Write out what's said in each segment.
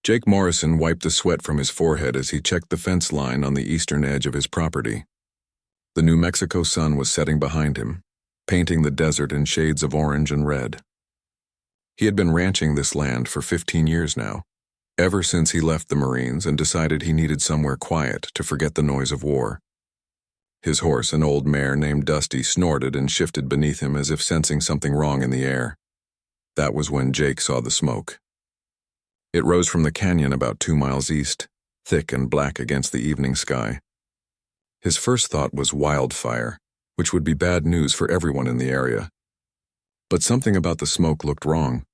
Jake Morrison wiped the sweat from his forehead as he checked the fence line on the eastern edge of his property. The New Mexico sun was setting behind him, painting the desert in shades of orange and red. He had been ranching this land for 15 years now, ever since he left the Marines and decided he needed somewhere quiet to forget the noise of war. His horse, an old mare named Dusty, snorted and shifted beneath him as if sensing something wrong in the air. That was when Jake saw the smoke. It rose from the canyon about 2 miles east, thick and black against the evening sky. His first thought was wildfire, which would be bad news for everyone in the area. But something about the smoke looked wrong.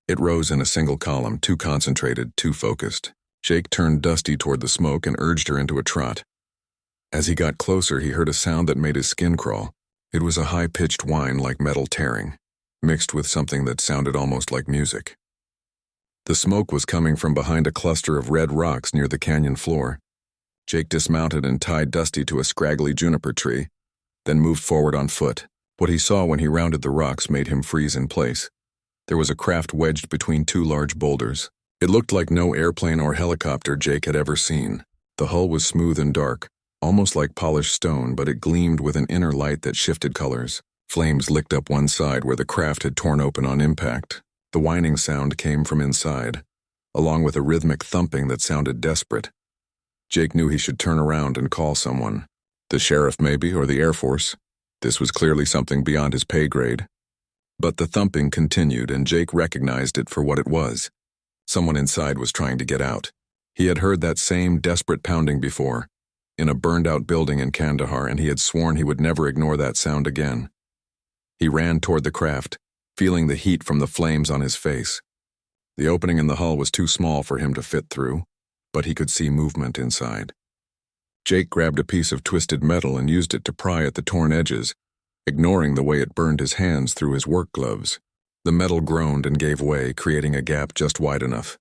It rose in a single column, too concentrated, too focused. Jake turned Dusty toward the smoke and urged her into a trot. As he got closer, he heard a sound that made his skin crawl. It was a high-pitched whine like metal tearing, mixed with something that sounded almost like music. The smoke was coming from behind a cluster of red rocks near the canyon floor. Jake dismounted and tied Dusty to a scraggly juniper tree, then moved forward on foot. What he saw when he rounded the rocks made him freeze in place. There was a craft wedged between 2 large boulders. It looked like no airplane or helicopter Jake had ever seen. The hull was smooth and dark, almost like polished stone, but it gleamed with an inner light that shifted colors. Flames licked up one side where the craft had torn open on impact. The whining sound came from inside, along with a rhythmic thumping that sounded desperate. Jake knew he should turn around and call someone. The sheriff maybe, or the Air Force. This was clearly something beyond his pay grade. But the thumping continued, and Jake recognized it for what it was. Someone inside was trying to get out. He had heard that same desperate pounding before, in a burned-out building in Kandahar, and he had sworn he would never ignore that sound again. He ran toward the craft, feeling the heat from the flames on his face. The opening in the hull was too small for him to fit through, but he could see movement inside. Jake grabbed a piece of twisted metal and used it to pry at the torn edges, ignoring the way it burned his hands through his work gloves. The metal groaned and gave way, creating a gap just wide enough.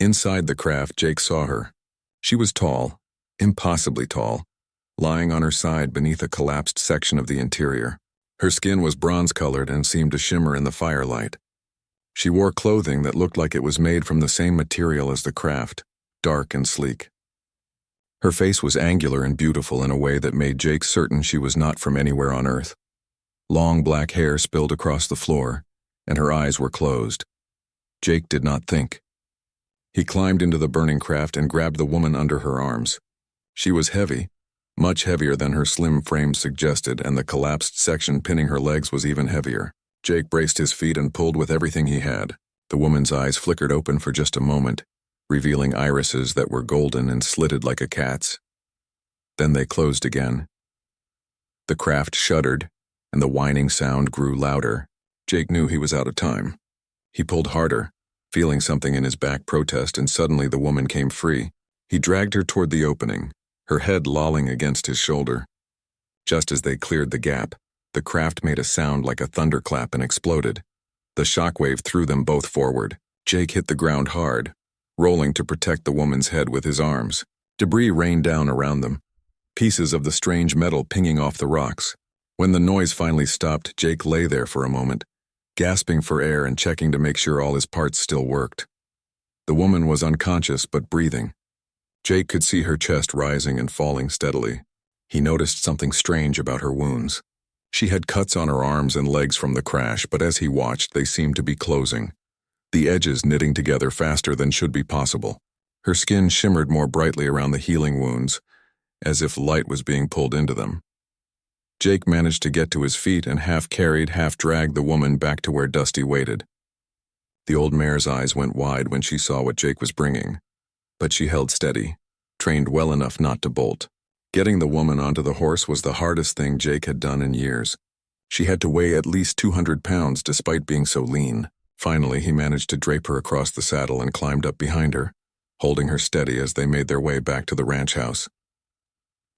Inside the craft, Jake saw her. She was tall, impossibly tall, lying on her side beneath a collapsed section of the interior. Her skin was bronze-colored and seemed to shimmer in the firelight. She wore clothing that looked like it was made from the same material as the craft, dark and sleek. Her face was angular and beautiful in a way that made Jake certain she was not from anywhere on Earth. Long black hair spilled across the floor, and her eyes were closed. Jake did not think. He climbed into the burning craft and grabbed the woman under her arms. She was heavy, much heavier than her slim frame suggested, and the collapsed section pinning her legs was even heavier. Jake braced his feet and pulled with everything he had. The woman's eyes flickered open for just a moment, revealing irises that were golden and slitted like a cat's. Then they closed again. The craft shuddered, and the whining sound grew louder. Jake knew he was out of time. He pulled harder, feeling something in his back protest, and suddenly the woman came free. He dragged her toward the opening, her head lolling against his shoulder. Just as they cleared the gap, the craft made a sound like a thunderclap and exploded. The shockwave threw them both forward. Jake hit the ground hard, rolling to protect the woman's head with his arms. Debris rained down around them, pieces of the strange metal pinging off the rocks. When the noise finally stopped, Jake lay there for a moment, gasping for air and checking to make sure all his parts still worked. The woman was unconscious but breathing. Jake could see her chest rising and falling steadily. He noticed something strange about her wounds. She had cuts on her arms and legs from the crash, but as he watched, they seemed to be closing, the edges knitting together faster than should be possible. Her skin shimmered more brightly around the healing wounds, as if light was being pulled into them. Jake managed to get to his feet and half-carried, half-dragged the woman back to where Dusty waited. The old mare's eyes went wide when she saw what Jake was bringing, but she held steady, trained well enough not to bolt. Getting the woman onto the horse was the hardest thing Jake had done in years. She had to weigh at least 200 pounds despite being so lean. Finally, he managed to drape her across the saddle and climbed up behind her, holding her steady as they made their way back to the ranch house.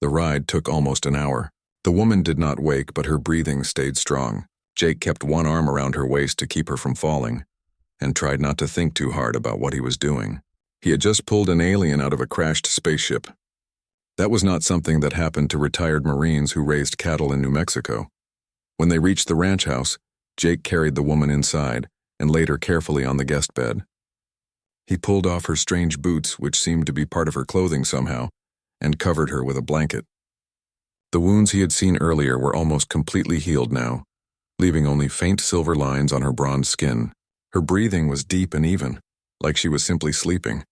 The ride took almost an hour. The woman did not wake, but her breathing stayed strong. Jake kept one arm around her waist to keep her from falling, and tried not to think too hard about what he was doing. He had just pulled an alien out of a crashed spaceship. That was not something that happened to retired Marines who raised cattle in New Mexico. When they reached the ranch house, Jake carried the woman inside and laid her carefully on the guest bed. He pulled off her strange boots, which seemed to be part of her clothing somehow, and covered her with a blanket. The wounds he had seen earlier were almost completely healed now, leaving only faint silver lines on her bronze skin. Her breathing was deep and even, like she was simply sleeping.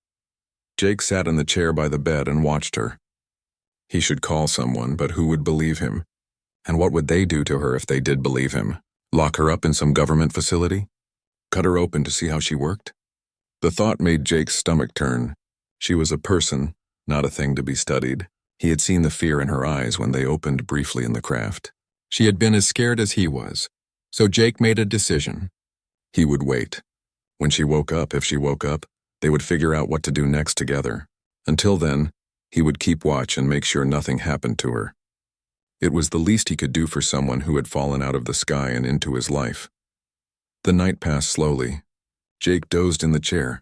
Jake sat in the chair by the bed and watched her. He should call someone, but who would believe him? And what would they do to her if they did believe him? Lock her up in some government facility? Cut her open to see how she worked? The thought made Jake's stomach turn. She was a person, not a thing to be studied. He had seen the fear in her eyes when they opened briefly in the craft. She had been as scared as he was, so Jake made a decision. He would wait. When she woke up, if she woke up, they would figure out what to do next together. Until then, he would keep watch and make sure nothing happened to her. It was the least he could do for someone who had fallen out of the sky and into his life. The night passed slowly. Jake dozed in the chair,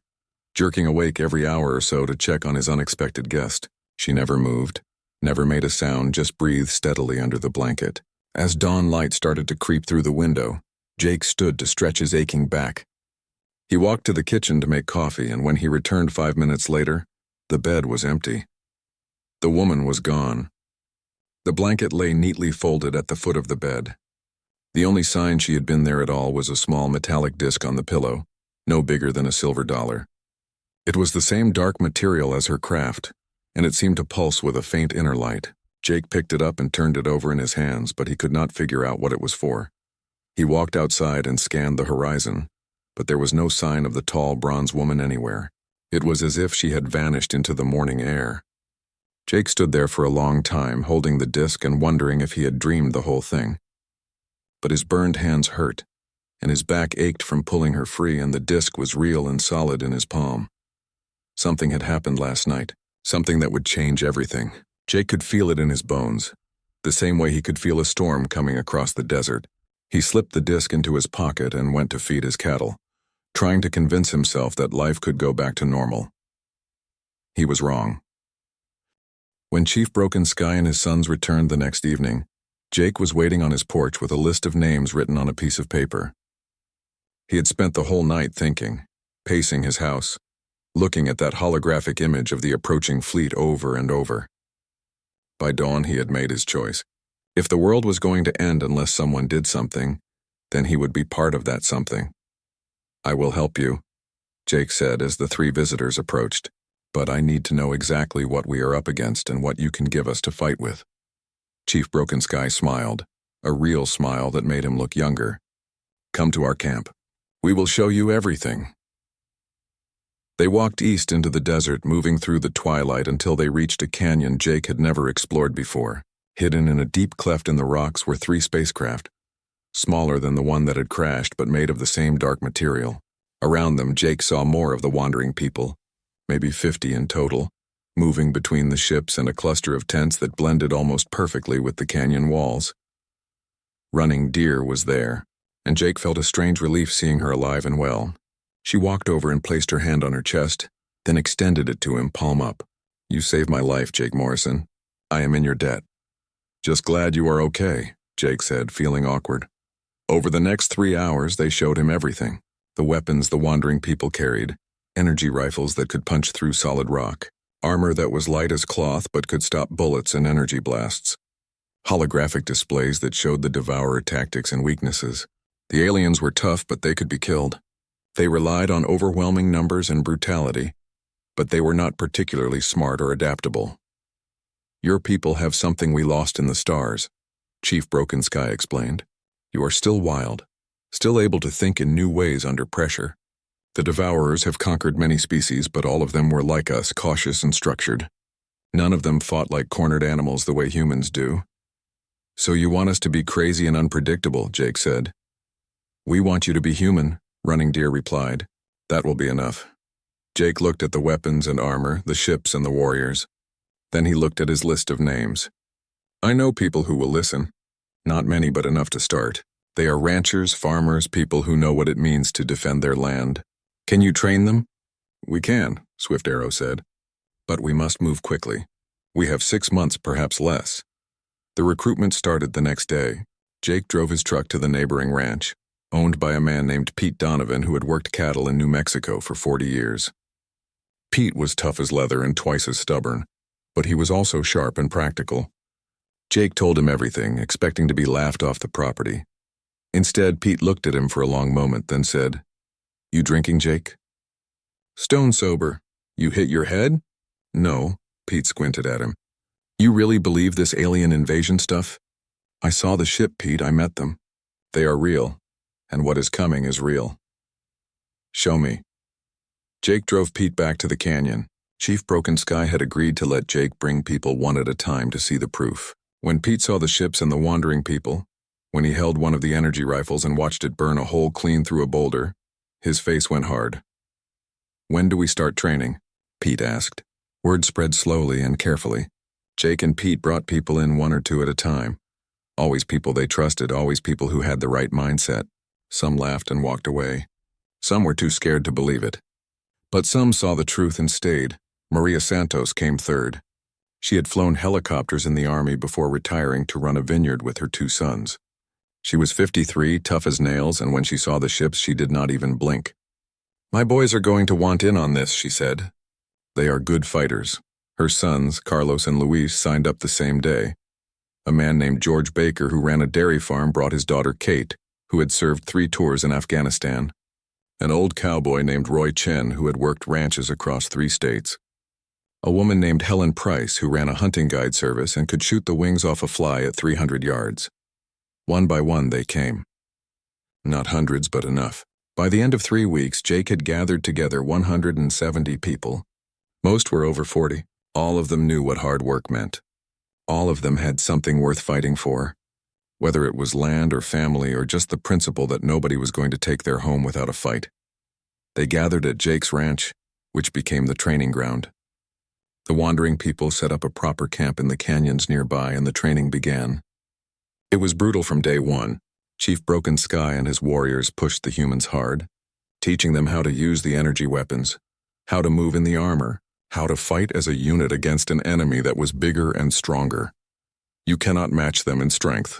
jerking awake every hour or so to check on his unexpected guest. She never moved, never made a sound, just breathed steadily under the blanket. As dawn light started to creep through the window, Jake stood to stretch his aching back. He walked to the kitchen to make coffee, and when he returned 5 minutes later, the bed was empty. The woman was gone. The blanket lay neatly folded at the foot of the bed. The only sign she had been there at all was a small metallic disc on the pillow, no bigger than a silver dollar. It was the same dark material as her craft, and it seemed to pulse with a faint inner light. Jake picked it up and turned it over in his hands, but he could not figure out what it was for. He walked outside and scanned the horizon, but there was no sign of the tall bronze woman anywhere. It was as if she had vanished into the morning air. Jake stood there for a long time, holding the disc and wondering if he had dreamed the whole thing. But his burned hands hurt, and his back ached from pulling her free, and the disc was real and solid in his palm. Something had happened last night, something that would change everything. Jake could feel it in his bones, the same way he could feel a storm coming across the desert. He slipped the disc into his pocket and went to feed his cattle, trying to convince himself that life could go back to normal. He was wrong. When Chief Broken Sky and his sons returned the next evening, Jake was waiting on his porch with a list of names written on a piece of paper. He had spent the whole night thinking, pacing his house, looking at that holographic image of the approaching fleet over and over. By dawn, he had made his choice. If the world was going to end unless someone did something, then he would be part of that something. "I will help you," Jake said as the 3 visitors approached, "but I need to know exactly what we are up against and what you can give us to fight with." Chief Broken Sky smiled, a real smile that made him look younger. "Come to our camp. We will show you everything." They walked east into the desert, moving through the twilight until they reached a canyon Jake had never explored before. Hidden in a deep cleft in the rocks were 3 spacecraft, smaller than the one that had crashed but made of the same dark material. Around them, Jake saw more of the wandering people, maybe 50 in total, moving between the ships and a cluster of tents that blended almost perfectly with the canyon walls. Running Deer was there, and Jake felt a strange relief seeing her alive and well. She walked over and placed her hand on her chest, then extended it to him, palm up. "You saved my life, Jake Morrison. I am in your debt." "Just glad you are okay," Jake said, feeling awkward. Over the next 3 hours, they showed him everything. The weapons the wandering people carried, energy rifles that could punch through solid rock, armor that was light as cloth but could stop bullets and energy blasts, holographic displays that showed the Devourer tactics and weaknesses. The aliens were tough, but they could be killed. They relied on overwhelming numbers and brutality, but they were not particularly smart or adaptable. "Your people have something we lost in the stars," Chief Broken Sky explained. "You are still wild, still able to think in new ways under pressure. The Devourers have conquered many species, but all of them were like us, cautious and structured. None of them fought like cornered animals the way humans do." "So you want us to be crazy and unpredictable," Jake said. "We want you to be human," Running Deer replied. "That will be enough." Jake looked at the weapons and armor, the ships and the warriors. Then he looked at his list of names. "I know people who will listen. Not many, but enough to start. They are ranchers, farmers, people who know what it means to defend their land. Can you train them?" "We can," Swift Arrow said. "But we must move quickly. We have 6 months, perhaps less." The recruitment started the next day. Jake drove his truck to the neighboring ranch, owned by a man named Pete Donovan who had worked cattle in New Mexico for 40 years. Pete was tough as leather and twice as stubborn, but he was also sharp and practical. Jake told him everything, expecting to be laughed off the property. Instead, Pete looked at him for a long moment, then said, "You drinking, Jake?" "Stone sober. You hit your head?" "No," Pete squinted at him. "You really believe this alien invasion stuff?" "I saw the ship, Pete. I met them. They are real, and what is coming is real." "Show me." Jake drove Pete back to the canyon. Chief Broken Sky had agreed to let Jake bring people one at a time to see the proof. When Pete saw the ships and the wandering people, when he held one of the energy rifles and watched it burn a hole clean through a boulder, his face went hard. "When do we start training?" Pete asked. Word spread slowly and carefully. Jake and Pete brought people in one or two at a time. Always people they trusted, always people who had the right mindset. Some laughed and walked away. Some were too scared to believe it. But some saw the truth and stayed. Maria Santos came third. She had flown helicopters in the Army before retiring to run a vineyard with her 2 sons. She was 53, tough as nails, and when she saw the ships, she did not even blink. "My boys are going to want in on this," she said. They are good fighters. Her sons, Carlos and Luis, signed up the same day. A man named George Baker, who ran a dairy farm, brought his daughter Kate, who had served 3 tours in Afghanistan. An old cowboy named Roy Chen, who had worked ranches across 3 states. A woman named Helen Price, who ran a hunting guide service and could shoot the wings off a fly at 300 yards. One by one they came. Not hundreds, but enough. By the end of 3 weeks, Jake had gathered together 170 people. Most were over 40. All of them knew what hard work meant. All of them had something worth fighting for, whether it was land or family or just the principle that nobody was going to take their home without a fight. They gathered at Jake's ranch, which became the training ground. The wandering people set up a proper camp in the canyons nearby, and the training began. It was brutal from day one. Chief Broken Sky and his warriors pushed the humans hard, teaching them how to use the energy weapons, how to move in the armor, how to fight as a unit against an enemy that was bigger and stronger. "You cannot match them in strength,"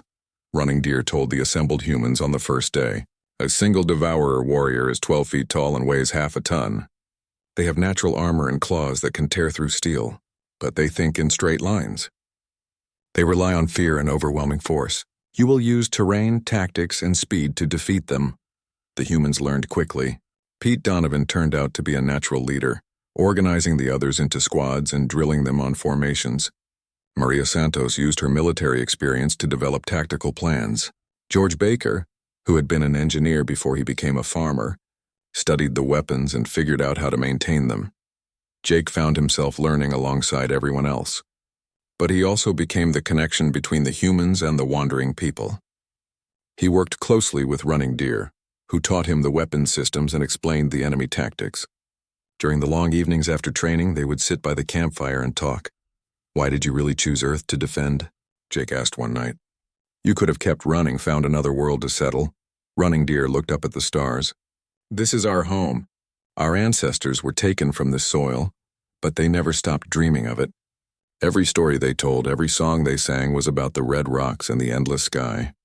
Running Deer told the assembled humans on the first day. "A single Devourer warrior is 12 feet tall and weighs half a ton. They have natural armor and claws that can tear through steel, but they think in straight lines. They rely on fear and overwhelming force. You will use terrain, tactics, and speed to defeat them." The humans learned quickly. Pete Donovan turned out to be a natural leader, organizing the others into squads and drilling them on formations. Maria Santos used her military experience to develop tactical plans. George Baker, who had been an engineer before he became a farmer, studied the weapons and figured out how to maintain them. Jake found himself learning alongside everyone else. But he also became the connection between the humans and the wandering people. He worked closely with Running Deer, who taught him the weapon systems and explained the enemy tactics. During the long evenings after training, they would sit by the campfire and talk. "Why did you really choose Earth to defend?" Jake asked one night. "You could have kept running, found another world to settle." Running Deer looked up at the stars. "This is our home. Our ancestors were taken from this soil, but they never stopped dreaming of it. Every story they told, every song they sang was about the red rocks and the endless sky.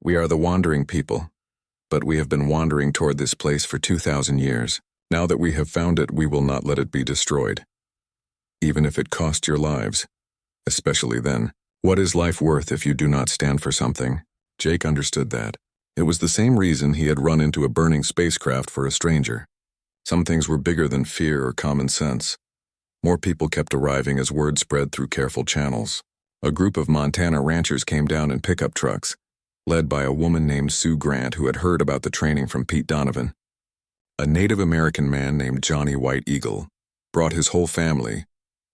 We are the wandering people, but we have been wandering toward this place for 2,000 years. Now that we have found it, we will not let it be destroyed, even if it cost your lives. Especially then. What is life worth if you do not stand for something?" Jake understood that. It was the same reason he had run into a burning spacecraft for a stranger. Some things were bigger than fear or common sense. More people kept arriving as word spread through careful channels. A group of Montana ranchers came down in pickup trucks, led by a woman named Sue Grant who had heard about the training from Pete Donovan. A Native American man named Johnny White Eagle brought his whole family,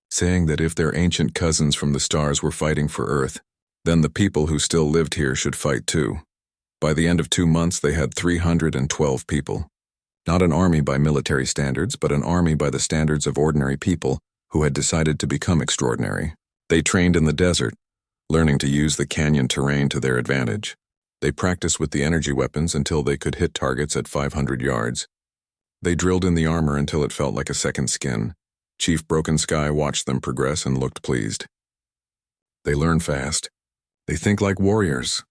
saying that if their ancient cousins from the stars were fighting for Earth, then the people who still lived here should fight too. By the end of 2 months, they had 312 people. Not an army by military standards, but an army by the standards of ordinary people who had decided to become extraordinary. They trained in the desert, learning to use the canyon terrain to their advantage. They practiced with the energy weapons until they could hit targets at 500 yards. They drilled in the armor until it felt like a second skin. Chief Broken Sky watched them progress and looked pleased. They learn fast. They think like warriors.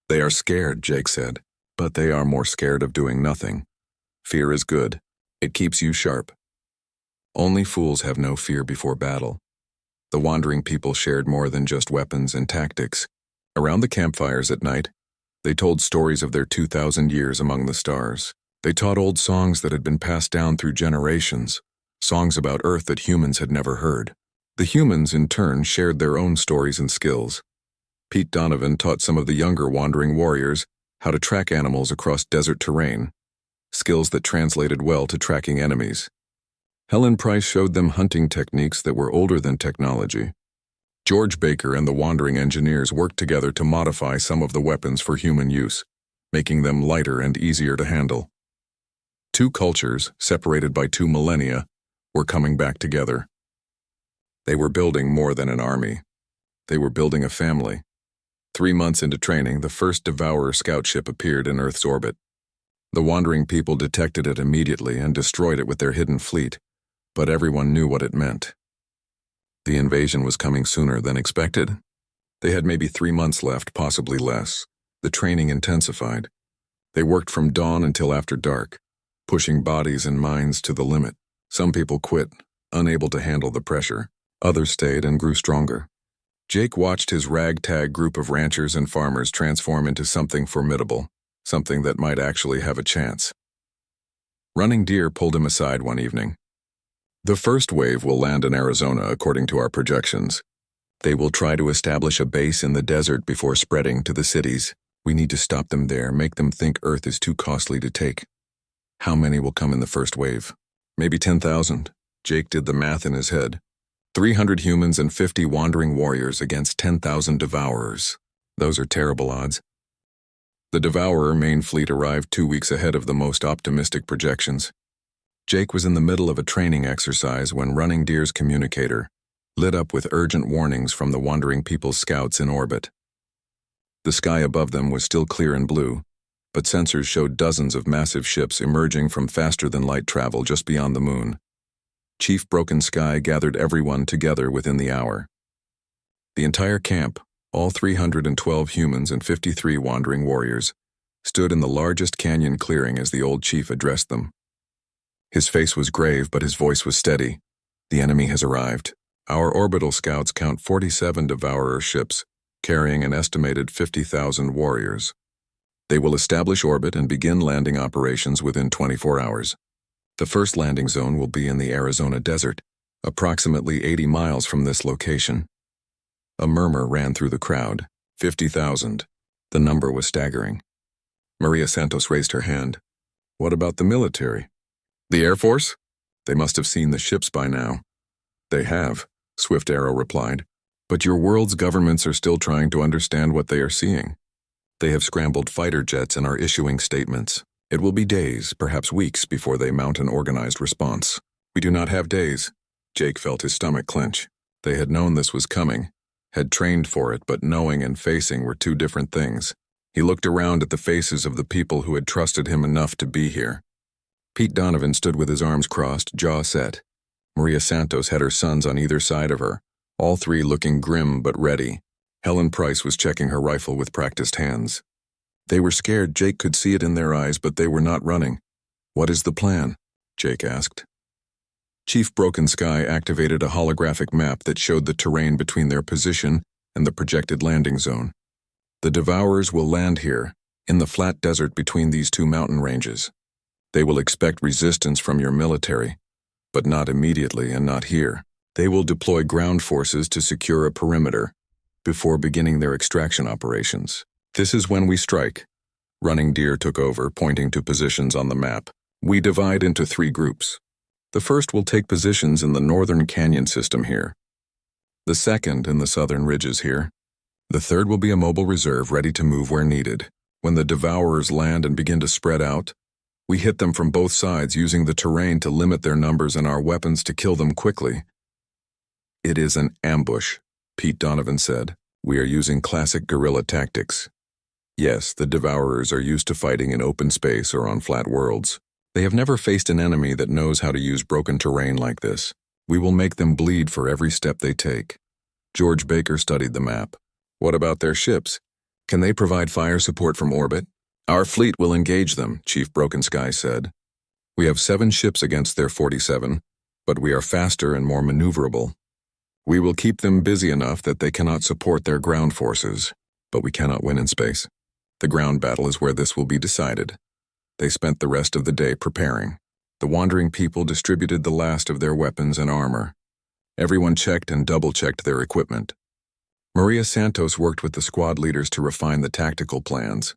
"They are scared," Jake said, "but they are more scared of doing nothing. Fear is good. It keeps you sharp." Only fools have no fear before battle. The wandering people shared more than just weapons and tactics. Around the campfires at night, they told stories of their 2,000 years among the stars. They taught old songs that had been passed down through generations, songs about Earth that humans had never heard. The humans, in turn, shared their own stories and skills. Pete Donovan taught some of the younger wandering warriors how to track animals across desert terrain, skills that translated well to tracking enemies. Helen Price showed them hunting techniques that were older than technology. George Baker and the wandering engineers worked together to modify some of the weapons for human use, making them lighter and easier to handle. Two cultures, separated by 2 millennia, were coming back together. They were building more than an army. They were building a family. 3 months into training, the first Devourer scout ship appeared in Earth's orbit. The wandering people detected it immediately and destroyed it with their hidden fleet, but everyone knew what it meant. The invasion was coming sooner than expected. They had maybe 3 months left, possibly less. The training intensified. They worked from dawn until after dark, pushing bodies and minds to the limit. Some people quit, unable to handle the pressure. Others stayed and grew stronger. Jake watched his ragtag group of ranchers and farmers transform into something formidable, something that might actually have a chance. Running Deer pulled him aside one evening. The first wave will land in Arizona according to our projections. They will try to establish a base in the desert before spreading to the cities. We need to stop them there, make them think Earth is too costly to take. How many will come in the first wave? Maybe 10,000. Jake did the math in his head. 300 humans and 50 wandering warriors against 10,000 Devourers. Those are terrible odds. The Devourer main fleet arrived 2 weeks ahead of the most optimistic projections. Jake was in the middle of a training exercise when Running Deer's communicator lit up with urgent warnings from the wandering people's scouts in orbit. The sky above them was still clear and blue, but sensors showed dozens of massive ships emerging from faster-than-light travel just beyond the moon. Chief Broken Sky gathered everyone together within the hour. The entire camp, all 312 humans and 53 wandering warriors, stood in the largest canyon clearing as the old chief addressed them. His face was grave, but his voice was steady. The enemy has arrived. Our orbital scouts count 47 Devourer ships, carrying an estimated 50,000 warriors. They will establish orbit and begin landing operations within 24 hours. The first landing zone will be in the Arizona desert, approximately 80 miles from this location. A murmur ran through the crowd. 50,000. The number was staggering. Maria Santos raised her hand. What about the military? The Air Force? They must have seen the ships by now. They have, Swift Arrow replied. But your world's governments are still trying to understand what they are seeing. They have scrambled fighter jets and are issuing statements. It will be days, perhaps weeks, before they mount an organized response. We do not have days. Jake felt his stomach clench. They had known this was coming, had trained for it, but knowing and facing were two different things. He looked around at the faces of the people who had trusted him enough to be here. Pete Donovan stood with his arms crossed, jaw set. Maria Santos had her sons on either side of her, all three looking grim but ready. Helen Price was checking her rifle with practiced hands. They were scared. Jake could see it in their eyes, but they were not running. What is the plan? Jake asked. Chief Broken Sky activated a holographic map that showed the terrain between their position and the projected landing zone. The Devourers will land here, in the flat desert between these two mountain ranges. They will expect resistance from your military, but not immediately and not here. They will deploy ground forces to secure a perimeter before beginning their extraction operations. This is when we strike. Running Deer took over, pointing to positions on the map. We divide into 3 groups. The first will take positions in the northern canyon system here. The second in the southern ridges here. The third will be a mobile reserve ready to move where needed. When the Devourers land and begin to spread out, we hit them from both sides using the terrain to limit their numbers and our weapons to kill them quickly. It is an ambush, Pete Donovan said. We are using classic guerrilla tactics. Yes, the Devourers are used to fighting in open space or on flat worlds. They have never faced an enemy that knows how to use broken terrain like this. We will make them bleed for every step they take. George Baker studied the map. What about their ships? Can they provide fire support from orbit? Our fleet will engage them, Chief Broken Sky said. We have 7 ships against their 47, but we are faster and more maneuverable. We will keep them busy enough that they cannot support their ground forces, but we cannot win in space. The ground battle is where this will be decided. They spent the rest of the day preparing. The wandering people distributed the last of their weapons and armor. Everyone checked and double-checked their equipment. Maria Santos worked with the squad leaders to refine the tactical plans.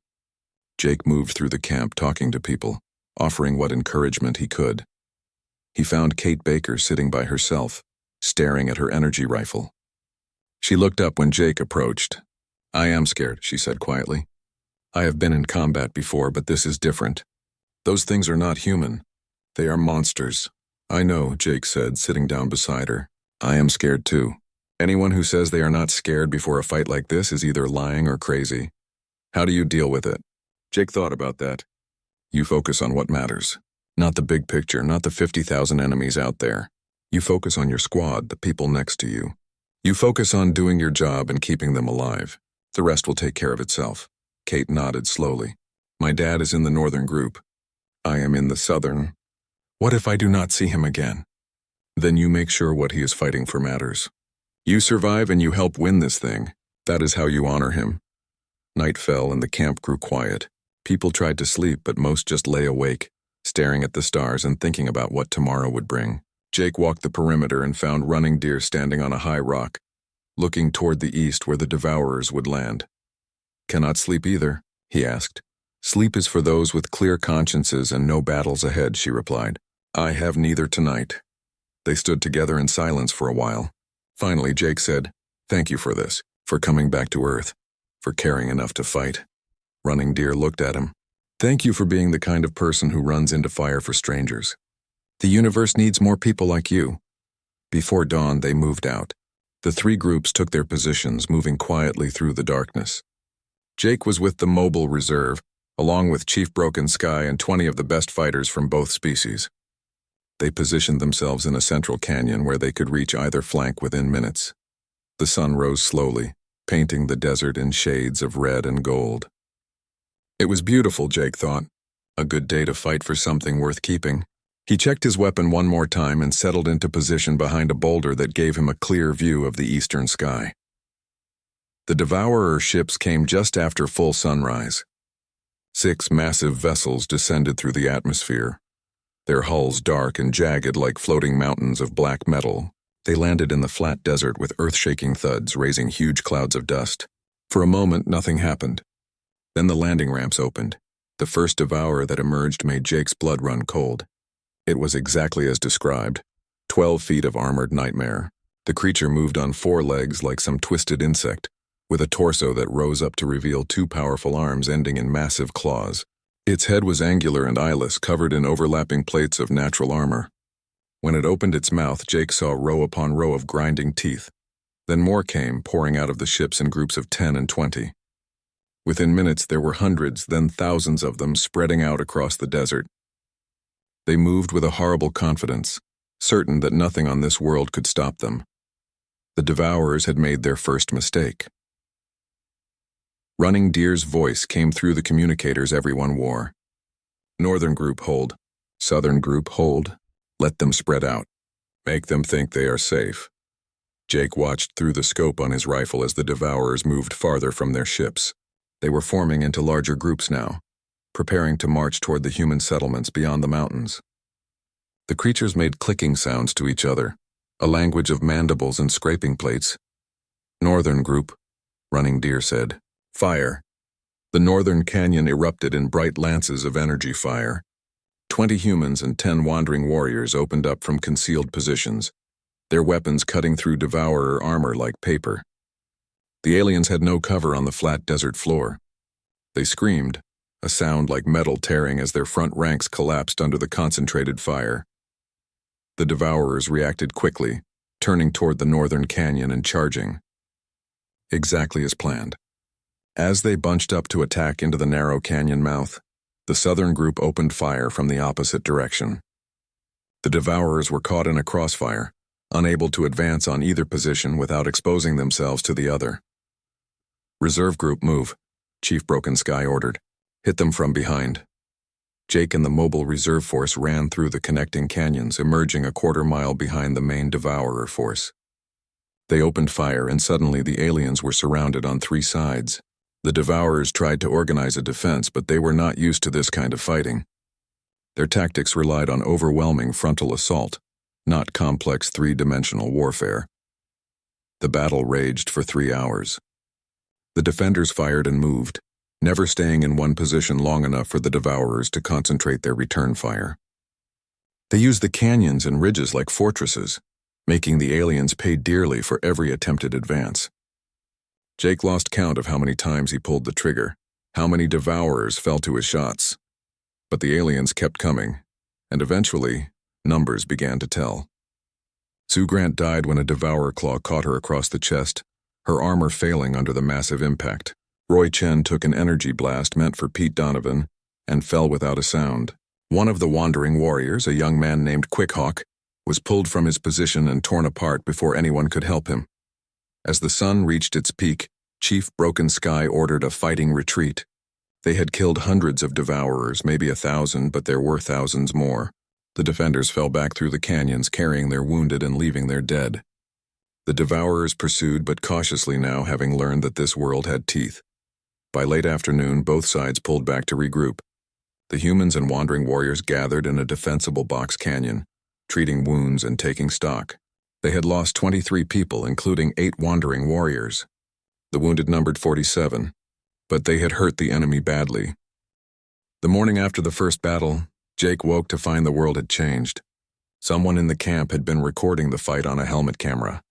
Jake moved through the camp talking to people, offering what encouragement he could. He found Kate Baker sitting by herself, staring at her energy rifle. She looked up when Jake approached. "I am scared," she said quietly. "I have been in combat before, but this is different. Those things are not human. They are monsters." "I know," Jake said, sitting down beside her. "I am scared too. Anyone who says they are not scared before a fight like this is either lying or crazy. How do you deal with it?" Jake thought about that. "You focus on what matters. Not the big picture, not the 50,000 enemies out there. You focus on your squad, the people next to you. You focus on doing your job and keeping them alive. The rest will take care of itself." Kate nodded slowly. "My dad is in the northern group. I am in the southern. What if I do not see him again?" "Then you make sure what he is fighting for matters. You survive and you help win this thing. That is how you honor him." Night fell and the camp grew quiet. People tried to sleep, but most just lay awake, staring at the stars and thinking about what tomorrow would bring. Jake walked the perimeter and found Running Deer standing on a high rock, looking toward the east where the Devourers would land. "Cannot sleep either?" he asked. "Sleep is for those with clear consciences and no battles ahead," she replied. "I have neither tonight." They stood together in silence for a while. Finally, Jake said, "Thank you for this, for coming back to Earth, for caring enough to fight." Running Deer looked at him. "Thank you for being the kind of person who runs into fire for strangers. The universe needs more people like you." Before dawn, they moved out. The three groups took their positions, moving quietly through the darkness. Jake was with the Mobile Reserve, along with Chief Broken Sky and 20 of the best fighters from both species. They positioned themselves in a central canyon where they could reach either flank within minutes. The sun rose slowly, painting the desert in shades of red and gold. It was beautiful, Jake thought. A good day to fight for something worth keeping. He checked his weapon one more time and settled into position behind a boulder that gave him a clear view of the eastern sky. The Devourer ships came just after full sunrise. 6 massive vessels descended through the atmosphere. Their hulls dark and jagged like floating mountains of black metal, they landed in the flat desert with earth-shaking thuds, raising huge clouds of dust. For a moment, nothing happened. Then the landing ramps opened. The first Devourer that emerged made Jake's blood run cold. It was exactly as described, 12 feet of armored nightmare. The creature moved on 4 legs like some twisted insect, with a torso that rose up to reveal 2 powerful arms ending in massive claws. Its head was angular and eyeless, covered in overlapping plates of natural armor. When it opened its mouth, Jake saw row upon row of grinding teeth. Then more came, pouring out of the ships in groups of 10 and 20. Within minutes, there were hundreds, then thousands of them spreading out across the desert. They moved with a horrible confidence, certain that nothing on this world could stop them. The Devourers had made their first mistake. Running Deer's voice came through the communicators everyone wore. "Northern group, hold. Southern group, hold. Let them spread out. Make them think they are safe." Jake watched through the scope on his rifle as the Devourers moved farther from their ships. They were forming into larger groups now, preparing to march toward the human settlements beyond the mountains. The creatures made clicking sounds to each other, a language of mandibles and scraping plates. "Northern group," Running Deer said. "Fire." The northern canyon erupted in bright lances of energy fire. 20 humans and 10 wandering warriors opened up from concealed positions, their weapons cutting through Devourer armor like paper. The aliens had no cover on the flat desert floor. They screamed, a sound like metal tearing as their front ranks collapsed under the concentrated fire. The Devourers reacted quickly, turning toward the northern canyon and charging. Exactly as planned. As they bunched up to attack into the narrow canyon mouth, the southern group opened fire from the opposite direction. The Devourers were caught in a crossfire, unable to advance on either position without exposing themselves to the other. "Reserve group, move," Chief Broken Sky ordered. "Hit them from behind." Jake and the mobile reserve force ran through the connecting canyons, emerging a quarter-mile behind the main Devourer force. They opened fire, and suddenly the aliens were surrounded on 3 sides. The Devourers tried to organize a defense, but they were not used to this kind of fighting. Their tactics relied on overwhelming frontal assault, not complex 3-dimensional warfare. The battle raged for 3 hours. The defenders fired and moved, never staying in one position long enough for the Devourers to concentrate their return fire. They used the canyons and ridges like fortresses, making the aliens pay dearly for every attempted advance. Jake lost count of how many times he pulled the trigger, how many Devourers fell to his shots. But the aliens kept coming, and eventually, numbers began to tell. Sue Grant died when a Devourer claw caught her across the chest, her armor failing under the massive impact. Roy Chen took an energy blast meant for Pete Donovan and fell without a sound. One of the wandering warriors, a young man named Quickhawk, was pulled from his position and torn apart before anyone could help him. As the sun reached its peak, Chief Broken Sky ordered a fighting retreat. They had killed hundreds of Devourers, maybe 1,000, but there were thousands more. The defenders fell back through the canyons, carrying their wounded and leaving their dead. The Devourers pursued, but cautiously now, having learned that this world had teeth. By late afternoon, both sides pulled back to regroup. The humans and wandering warriors gathered in a defensible box canyon, treating wounds and taking stock. They had lost 23 people, including 8 wandering warriors. The wounded numbered 47, but they had hurt the enemy badly. The morning after the first battle, Jake woke to find the world had changed. Someone in the camp had been recording the fight on a helmet camera,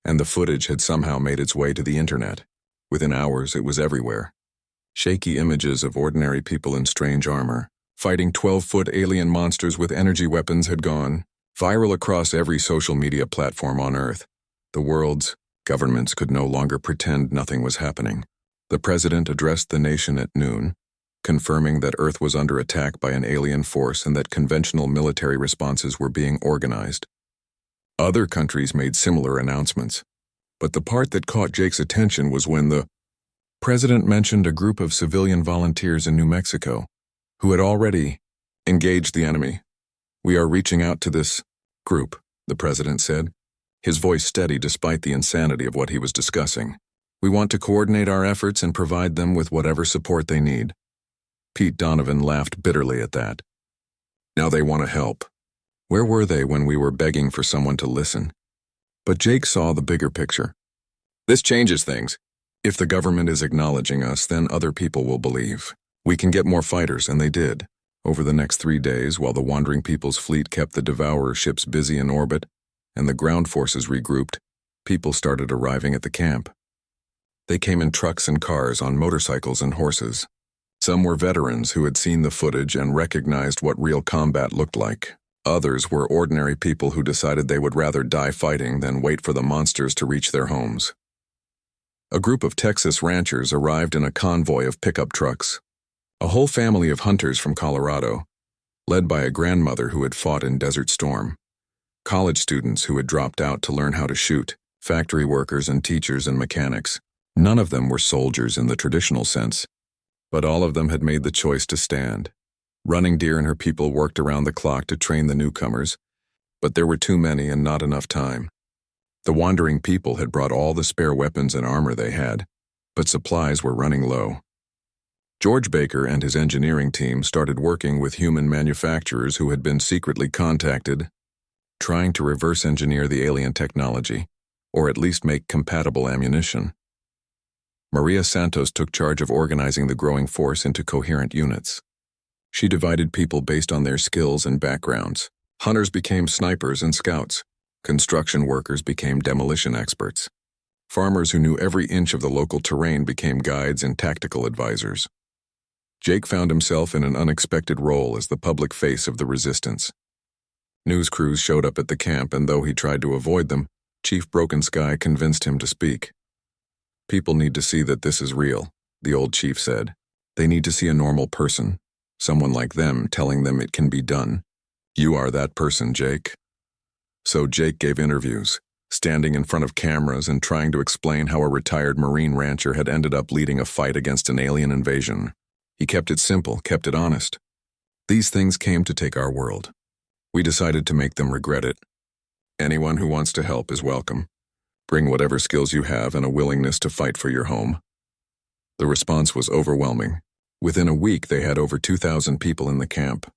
and the footage had somehow made its way to the internet. Within hours, it was everywhere. Shaky images of ordinary people in strange armor, fighting 12-foot alien monsters with energy weapons, had gone viral across every social media platform on Earth. The world's governments could no longer pretend nothing was happening. The president addressed the nation at noon, confirming that Earth was under attack by an alien force and that conventional military responses were being organized. Other countries made similar announcements, but the part that caught Jake's attention was when the president mentioned a group of civilian volunteers in New Mexico who had already engaged the enemy. "We are reaching out to this group," the president said, his voice steady despite the insanity of what he was discussing. "We want to coordinate our efforts and provide them with whatever support they need." Pete Donovan laughed bitterly at that. Now they want to help. Where were they when we were begging for someone to listen? But Jake saw the bigger picture. This changes things. If the government is acknowledging us, then other people will believe. We can get more fighters, and they did. Over the next 3 days, while the Wandering People's fleet kept the Devourer ships busy in orbit, and the ground forces regrouped, people started arriving at the camp. They came in trucks and cars, on motorcycles and horses. Some were veterans who had seen the footage and recognized what real combat looked like. Others were ordinary people who decided they would rather die fighting than wait for the monsters to reach their homes. A group of Texas ranchers arrived in a convoy of pickup trucks. A whole family of hunters from Colorado, led by a grandmother who had fought in Desert Storm. College students who had dropped out to learn how to shoot, factory workers and teachers and mechanics. None of them were soldiers in the traditional sense, but all of them had made the choice to stand. Running Deer and her people worked around the clock to train the newcomers, but there were too many and not enough time. The Wandering People had brought all the spare weapons and armor they had, but supplies were running low. George Baker and his engineering team started working with human manufacturers who had been secretly contacted, trying to reverse engineer the alien technology, or at least make compatible ammunition. Maria Santos took charge of organizing the growing force into coherent units. She divided people based on their skills and backgrounds. Hunters became snipers and scouts. Construction workers became demolition experts. Farmers who knew every inch of the local terrain became guides and tactical advisors. Jake found himself in an unexpected role as the public face of the resistance. News crews showed up at the camp, and though he tried to avoid them, Chief Broken Sky convinced him to speak. "People need to see that this is real," the old chief said. "They need to see a normal person, someone like them telling them it can be done. You are that person, Jake." So Jake gave interviews, standing in front of cameras and trying to explain how a retired Marine rancher had ended up leading a fight against an alien invasion. He kept it simple, kept it honest. These things came to take our world. We decided to make them regret it. Anyone who wants to help is welcome. Bring whatever skills you have and a willingness to fight for your home. The response was overwhelming. Within a week, they had over 2,000 people in the camp.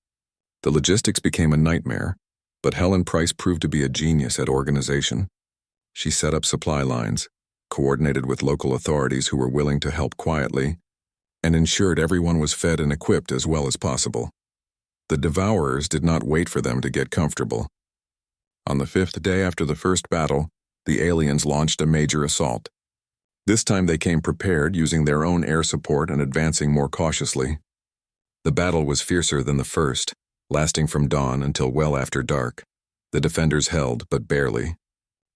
The logistics became a nightmare, but Helen Price proved to be a genius at organization. She set up supply lines, coordinated with local authorities who were willing to help quietly, and ensured everyone was fed and equipped as well as possible. The Devourers did not wait for them to get comfortable. On the 5th day after the first battle, the aliens launched a major assault. This time they came prepared, using their own air support and advancing more cautiously. The battle was fiercer than the first, lasting from dawn until well after dark. The defenders held, but barely.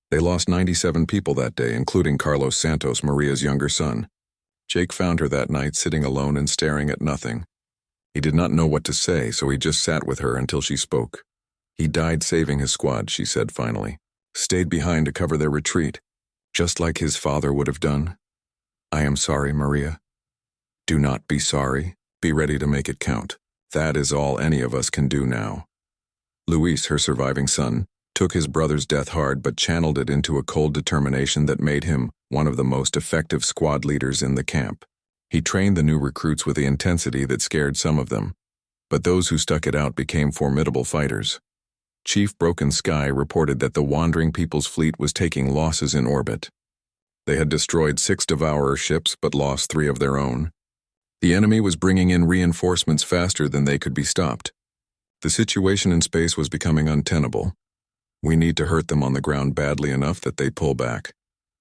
They lost 97 people that day, including Carlos Santos, Maria's younger son. Jake found her that night sitting alone and staring at nothing. He did not know what to say, so he just sat with her until she spoke. He died saving his squad, she said finally. Stayed behind to cover their retreat, just like his father would have done. I am sorry, Maria. Do not be sorry. Be ready to make it count. That is all any of us can do now. Luis, her surviving son, took his brother's death hard but channeled it into a cold determination that made him one of the most effective squad leaders in the camp. He trained the new recruits with the intensity that scared some of them, but those who stuck it out became formidable fighters. Chief Broken Sky reported that the Wandering People's fleet was taking losses in orbit. They had destroyed 6 Devourer ships but lost 3 of their own. The enemy was bringing in reinforcements faster than they could be stopped. The situation in space was becoming untenable. We need to hurt them on the ground badly enough that they pull back,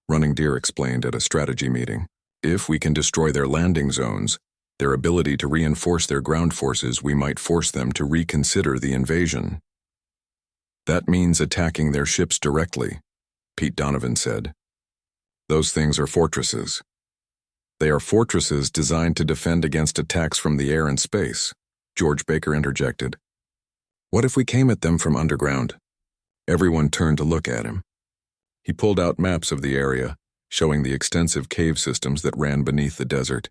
Running Deer explained at a strategy meeting. If we can destroy their landing zones, their ability to reinforce their ground forces, we might force them to reconsider the invasion. That means attacking their ships directly, Pete Donovan said. Those things are fortresses. They are fortresses designed to defend against attacks from the air and space, George Baker interjected. What if we came at them from underground? Everyone turned to look at him. He pulled out maps of the area, showing the extensive cave systems that ran beneath the desert.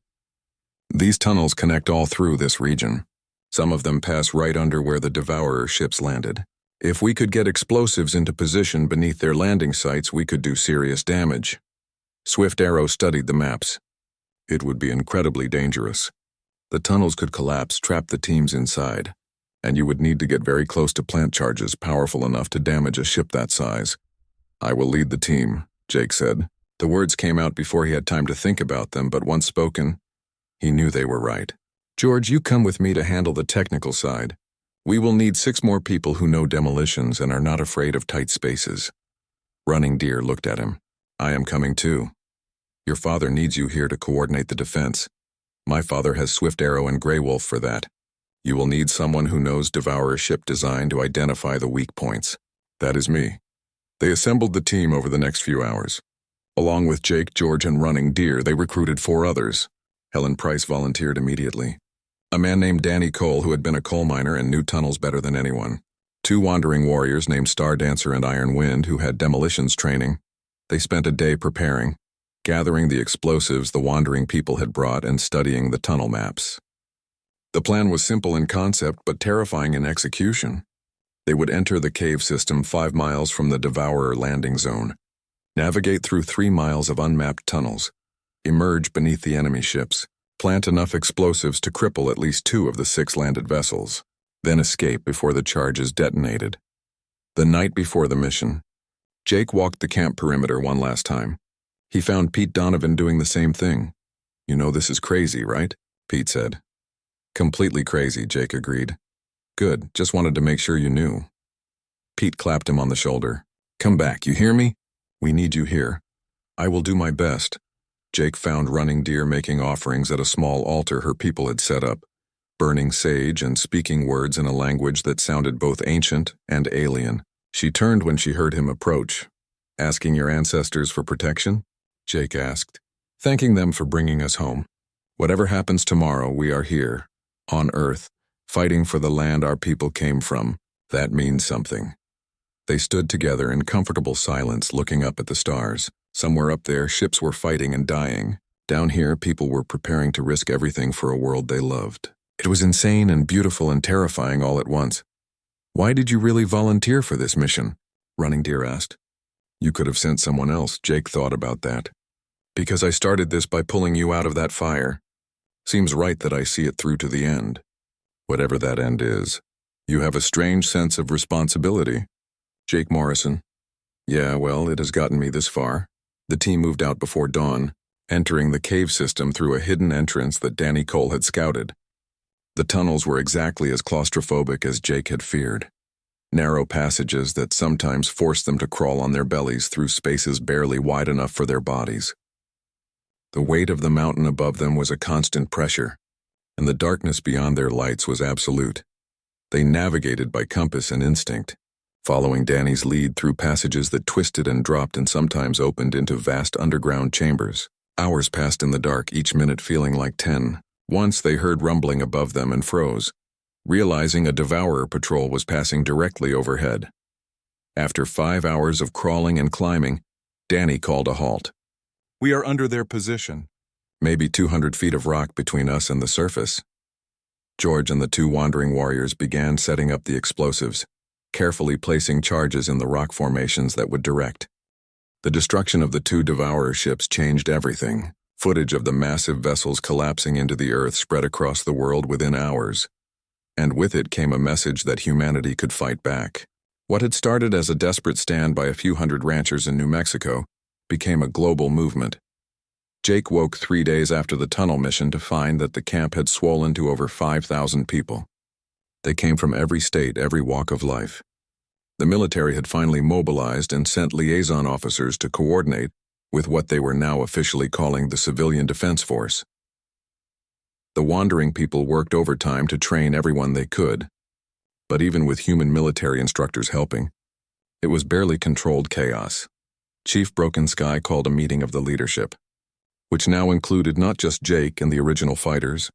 These tunnels connect all through this region. Some of them pass right under where the Devourer ships landed. If we could get explosives into position beneath their landing sites, we could do serious damage. Swift Arrow studied the maps. It would be incredibly dangerous. The tunnels could collapse, trap the teams inside, and you would need to get very close to plant charges powerful enough to damage a ship that size. I will lead the team, Jake said. The words came out before he had time to think about them, but once spoken, he knew they were right. George, you come with me to handle the technical side. We will need 6 more people who know demolitions and are not afraid of tight spaces. Running Deer looked at him. I am coming too. Your father needs you here to coordinate the defense. My father has Swift Arrow and Grey Wolf for that. You will need someone who knows Devourer ship design to identify the weak points. That is me. They assembled the team over the next few hours. Along with Jake, George, and Running Deer, they recruited 4 others. Helen Price volunteered immediately. A man named Danny Cole, who had been a coal miner and knew tunnels better than anyone. 2 wandering warriors named Star Dancer and Iron Wind, who had demolitions training. They spent a day preparing, gathering the explosives the wandering people had brought and studying the tunnel maps. The plan was simple in concept but terrifying in execution. They would enter the cave system 5 miles from the Devourer landing zone, navigate through 3 miles of unmapped tunnels, emerge beneath the enemy ships, plant enough explosives to cripple at least 2 of the 6 landed vessels, then escape before the charges detonated. The night before the mission, Jake walked the camp perimeter one last time. He found Pete Donovan doing the same thing. You know this is crazy, right? Pete said. Completely crazy, Jake agreed. Good, just wanted to make sure you knew. Pete clapped him on the shoulder. Come back, you hear me? We need you here. I will do my best. Jake found Running Deer making offerings at a small altar her people had set up, burning sage and speaking words in a language that sounded both ancient and alien. She turned when she heard him approach. Asking your ancestors for protection? Jake asked. Thanking them for bringing us home. Whatever happens tomorrow, we are here, on Earth, fighting for the land our people came from. That means something. They stood together in comfortable silence, looking up at the stars. Somewhere up there, ships were fighting and dying. Down here, people were preparing to risk everything for a world they loved. It was insane and beautiful and terrifying all at once. "Why did you really volunteer for this mission?" Running Deer asked. "You could have sent someone else," Jake thought about that. "Because I started this by pulling you out of that fire. Seems right that I see it through to the end. Whatever that end is. You have a strange sense of responsibility." Jake Morrison. "Yeah, well, it has gotten me this far." The team moved out before dawn, entering the cave system through a hidden entrance that Danny Cole had scouted. The tunnels were exactly as claustrophobic as Jake had feared. Narrow passages that sometimes forced them to crawl on their bellies through spaces barely wide enough for their bodies. The weight of the mountain above them was a constant pressure, and the darkness beyond their lights was absolute. They navigated by compass and instinct, following Danny's lead through passages that twisted and dropped and sometimes opened into vast underground chambers. Hours passed in the dark, each minute feeling like 10. Once they heard rumbling above them and froze, realizing a Devourer patrol was passing directly overhead. After 5 hours of crawling and climbing, Danny called a halt. "We are under their position. Maybe 200 feet of rock between us and the surface." George and the two wandering warriors began setting up the explosives, carefully placing charges in the rock formations that would direct. The destruction of the two Devourer ships changed everything. Footage of the massive vessels collapsing into the earth spread across the world within hours, and with it came a message that humanity could fight back. What had started as a desperate stand by a few hundred ranchers in New Mexico became a global movement. Jake woke 3 days after the tunnel mission to find that the camp had swollen to over 5,000 people. They came from every state, every walk of life. The military had finally mobilized and sent liaison officers to coordinate with what they were now officially calling the Civilian Defense Force. The wandering people worked overtime to train everyone they could, but even with human military instructors helping, it was barely controlled chaos. Chief Broken Sky called a meeting of the leadership, which now included not just Jake and the original fighters,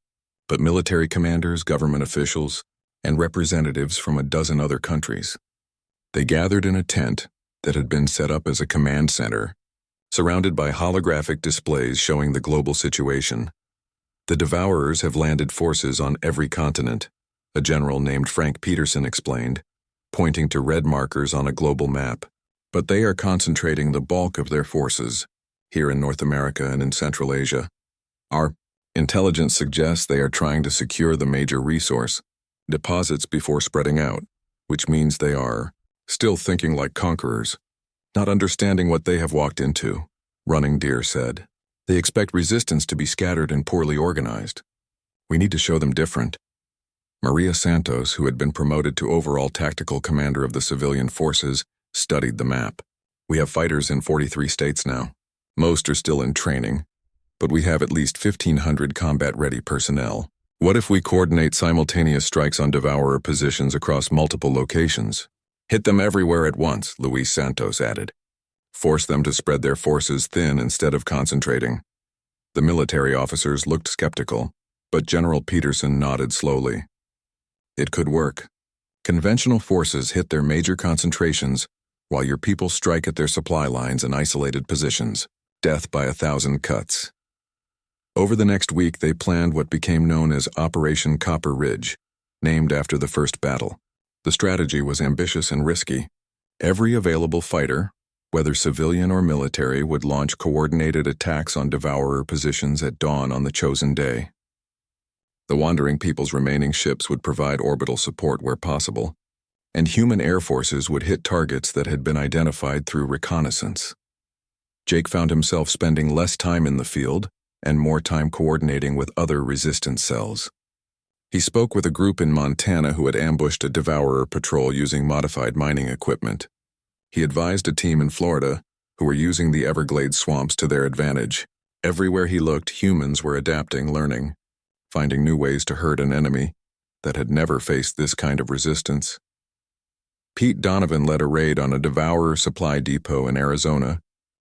but military commanders, government officials, and representatives from a dozen other countries. They gathered in a tent that had been set up as a command center, surrounded by holographic displays showing the global situation. "The Devourers have landed forces on every continent," a general named Frank Peterson explained, pointing to red markers on a global map. "But they are concentrating the bulk of their forces here in North America and in Central Asia. Our intelligence suggests they are trying to secure the major resource deposits before spreading out, which means they are still thinking like conquerors, not understanding what they have walked into," Running Deer said. "They expect resistance to be scattered and poorly organized. We need to show them different." Maria Santos, who had been promoted to overall tactical commander of the civilian forces, studied the map. "We have fighters in 43 states now. Most are still in training, but we have at least 1,500 combat-ready personnel. What if we coordinate simultaneous strikes on Devourer positions across multiple locations? Hit them everywhere at once," Luis Santos added. "Force them to spread their forces thin instead of concentrating." The military officers looked skeptical, but General Peterson nodded slowly. "It could work. Conventional forces hit their major concentrations, while your people strike at their supply lines in isolated positions. Death by 1,000 cuts." Over the next week, they planned what became known as Operation Copper Ridge, named after the first battle. The strategy was ambitious and risky. Every available fighter, whether civilian or military, would launch coordinated attacks on Devourer positions at dawn on the chosen day. The wandering people's remaining ships would provide orbital support where possible, and human air forces would hit targets that had been identified through reconnaissance. Jake found himself spending less time in the field and more time coordinating with other resistance cells. He spoke with a group in Montana who had ambushed a Devourer patrol using modified mining equipment. He advised a team in Florida who were using the Everglades swamps to their advantage. Everywhere he looked, humans were adapting, learning, finding new ways to hurt an enemy that had never faced this kind of resistance. Pete Donovan led a raid on a Devourer supply depot in Arizona,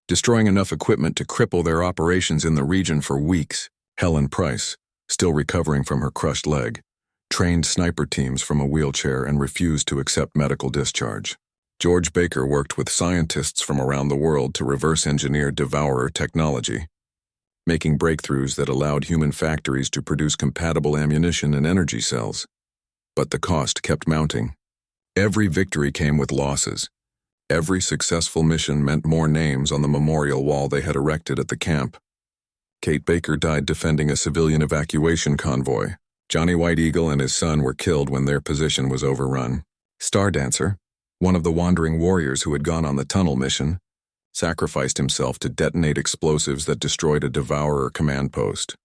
destroying enough equipment to cripple their operations in the region for weeks. Helen Price, still recovering from her crushed leg, trained sniper teams from a wheelchair and refused to accept medical discharge. George Baker worked with scientists from around the world to reverse engineer Devourer technology, making breakthroughs that allowed human factories to produce compatible ammunition and energy cells. But the cost kept mounting. Every victory came with losses. Every successful mission meant more names on the memorial wall they had erected at the camp. Kate Baker died defending a civilian evacuation convoy. Johnny White Eagle and his son were killed when their position was overrun. Star Dancer, one of the wandering warriors who had gone on the tunnel mission, sacrificed himself to detonate explosives that destroyed a Devourer command post.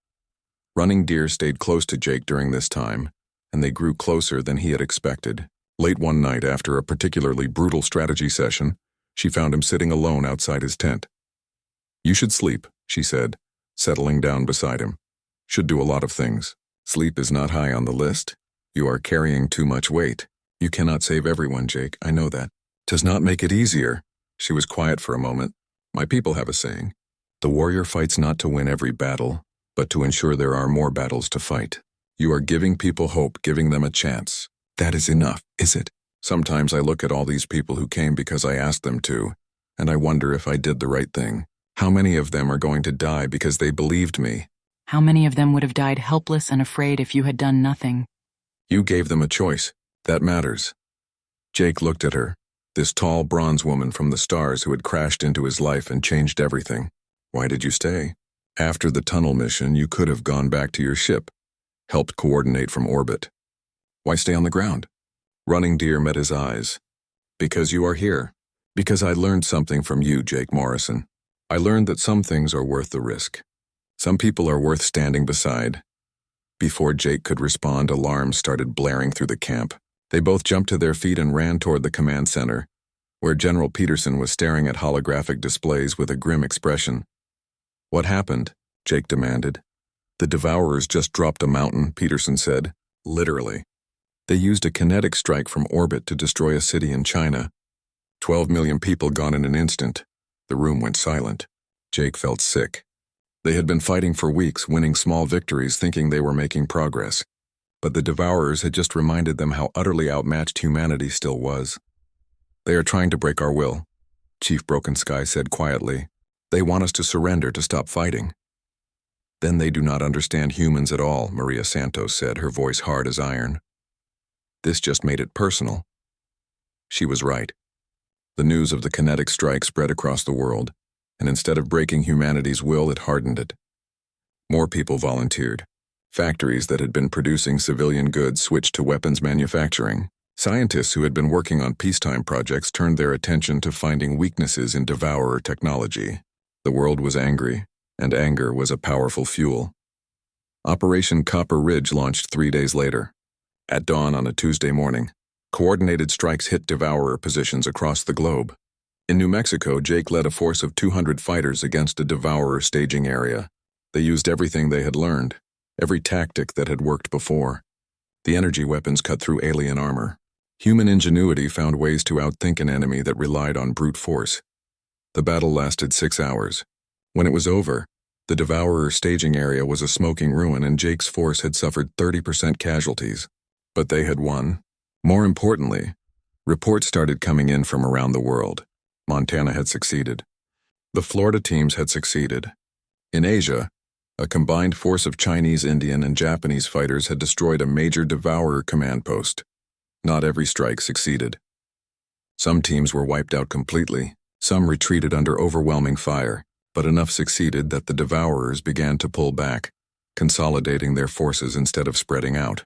Running Deer stayed close to Jake during this time, and they grew closer than he had expected. Late one night, after a particularly brutal strategy session, she found him sitting alone outside his tent. "You should sleep," she said, settling down beside him. "Should do a lot of things. Sleep is not high on the list. You are carrying too much weight. You cannot save everyone, Jake, I know that. 'Does not make it easier." She was quiet for a moment. "My people have a saying. The warrior fights not to win every battle, but to ensure there are more battles to fight. You are giving people hope, giving them a chance. That is enough, is it? Sometimes I look at all these people who came because I asked them to, and I wonder if I did the right thing. How many of them are going to die because they believed me? How many of them would have died helpless and afraid if you had done nothing? You gave them a choice. That matters." Jake looked at her, this tall bronze woman from the stars who had crashed into his life and changed everything. "Why did you stay? After the tunnel mission, you could have gone back to your ship, helped coordinate from orbit. Why stay on the ground?" Running Deer met his eyes. "Because you are here. Because I learned something from you, Jake Morrison. I learned that some things are worth the risk. Some people are worth standing beside." Before Jake could respond, alarms started blaring through the camp. They both jumped to their feet and ran toward the command center, where General Peterson was staring at holographic displays with a grim expression. "What happened?" Jake demanded. "The Devourers just dropped a mountain," Peterson said. "Literally. They used a kinetic strike from orbit to destroy a city in China. 12 million people gone in an instant." The room went silent. Jake felt sick. They had been fighting for weeks, winning small victories, thinking they were making progress. But the Devourers had just reminded them how utterly outmatched humanity still was. "They are trying to break our will," Chief Broken Sky said quietly. "They want us to surrender, to stop fighting." "Then they do not understand humans at all," Maria Santos said, her voice hard as iron. This just made it personal. She was right. The news of the kinetic strike spread across the world, and instead of breaking humanity's will, it hardened it. More people volunteered. Factories that had been producing civilian goods switched to weapons manufacturing. Scientists who had been working on peacetime projects turned their attention to finding weaknesses in Devourer technology. The world was angry, and anger was a powerful fuel. Operation Copper Ridge launched 3 days later. At dawn on a Tuesday morning, coordinated strikes hit Devourer positions across the globe. In New Mexico, Jake led a force of 200 fighters against a Devourer staging area. They used everything they had learned, every tactic that had worked before. The energy weapons cut through alien armor. Human ingenuity found ways to outthink an enemy that relied on brute force. The battle lasted 6 hours. When it was over, the Devourer staging area was a smoking ruin and Jake's force had suffered 30% casualties. But they had won. More importantly, reports started coming in from around the world. Montana had succeeded. The Florida teams had succeeded. In Asia, a combined force of Chinese, Indian, and Japanese fighters had destroyed a major Devourer command post. Not every strike succeeded. Some teams were wiped out completely, some retreated under overwhelming fire, but enough succeeded that the Devourers began to pull back, consolidating their forces instead of spreading out.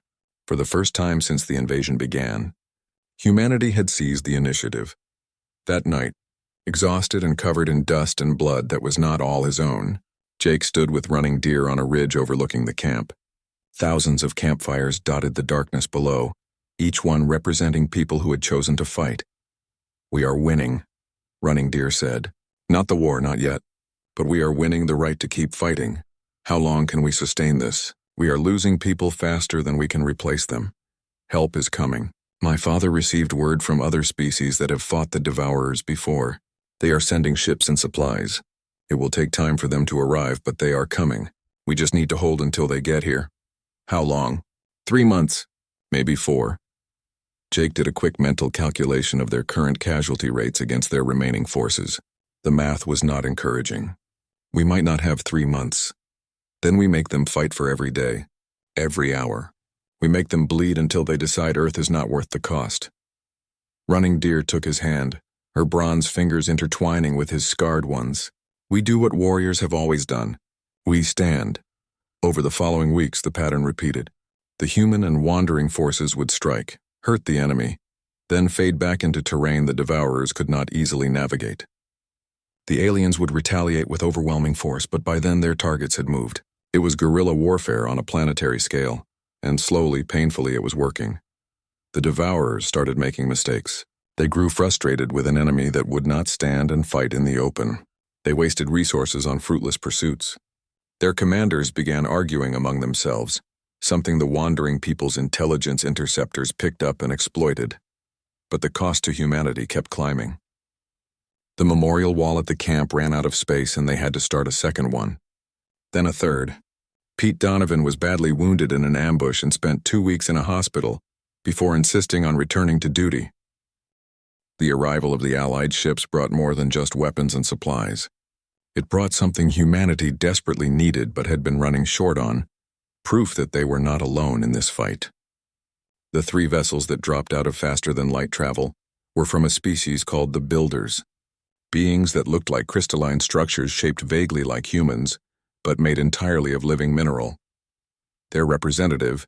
For the first time since the invasion began, humanity had seized the initiative. That night, exhausted and covered in dust and blood that was not all his own, Jake stood with Running Deer on a ridge overlooking the camp. Thousands of campfires dotted the darkness below, each one representing people who had chosen to fight. "We are winning," Running Deer said. "Not the war, not yet. But we are winning the right to keep fighting. How long can we sustain this? We are losing people faster than we can replace them. Help is coming. My father received word from other species that have fought the Devourers before. They are sending ships and supplies. It will take time for them to arrive, but they are coming. We just need to hold until they get here." "How long?" 3 months, maybe 4. Jake did a quick mental calculation of their current casualty rates against their remaining forces. The math was not encouraging. "We might not have 3 months. Then we make them fight for every day, every hour. We make them bleed until they decide Earth is not worth the cost. Running Deer took his hand, her bronze fingers intertwining with his scarred ones. We do what warriors have always done. We stand. Over the following weeks, the pattern repeated. The human and wandering forces would strike, hurt the enemy, then fade back into terrain the Devourers could not easily navigate. The aliens would retaliate with overwhelming force, but by then their targets had moved. It was guerrilla warfare on a planetary scale, and slowly, painfully, it was working. The Devourers started making mistakes. They grew frustrated with an enemy that would not stand and fight in the open. They wasted resources on fruitless pursuits. Their commanders began arguing among themselves, something the wandering people's intelligence interceptors picked up and exploited. But the cost to humanity kept climbing. The memorial wall at the camp ran out of space and they had to start a second one. Then a third. Pete Donovan was badly wounded in an ambush and spent 2 weeks in a hospital before insisting on returning to duty. The arrival of the Allied ships brought more than just weapons and supplies. It brought something humanity desperately needed but had been running short on, proof that they were not alone in this fight. The 3 vessels that dropped out of faster-than-light travel were from a species called the Builders, beings that looked like crystalline structures shaped vaguely like humans, but made entirely of living mineral. Their representative,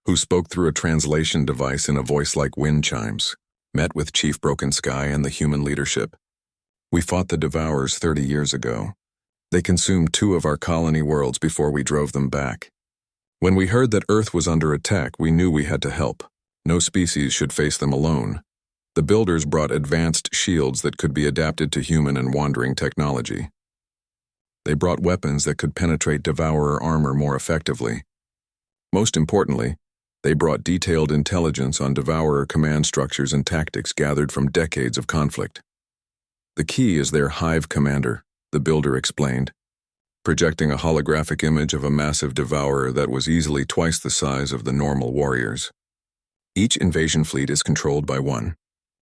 who spoke through a translation device in a voice like wind chimes, met with Chief Broken Sky and the human leadership. We fought the Devourers 30 years ago. They consumed 2 of our colony worlds before we drove them back. When we heard that Earth was under attack, we knew we had to help. No species should face them alone. The Builders brought advanced shields that could be adapted to human and wandering technology. They brought weapons that could penetrate Devourer armor more effectively. Most importantly, they brought detailed intelligence on Devourer command structures and tactics gathered from decades of conflict. The key is their Hive commander, the Builder explained, projecting a holographic image of a massive Devourer that was easily twice the size of the normal warriors. Each invasion fleet is controlled by one.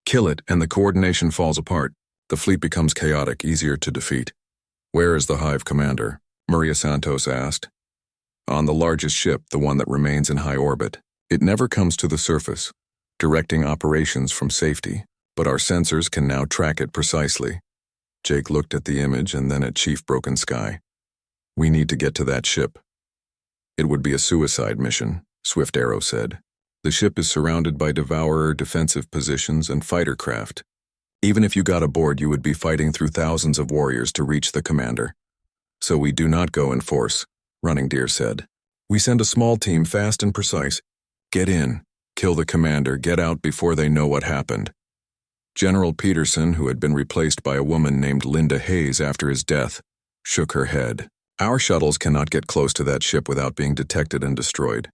Kill it and the coordination falls apart. The fleet becomes chaotic, easier to defeat. Where is the Hive commander? Maria Santos asked. On the largest ship, the one that remains in high orbit. It never comes to the surface, directing operations from safety, but our sensors can now track it precisely. Jake looked at the image and then at Chief Broken Sky. We need to get to that ship. It would be a suicide mission, Swift Arrow said. The ship is surrounded by Devourer defensive positions and fighter craft. Even if you got aboard, you would be fighting through thousands of warriors to reach the commander. So we do not go in force, Running Deer said. We send a small team, fast and precise. Get in, kill the commander, get out before they know what happened. General Peterson, who had been replaced by a woman named Linda Hayes after his death, shook her head. Our shuttles cannot get close to that ship without being detected and destroyed.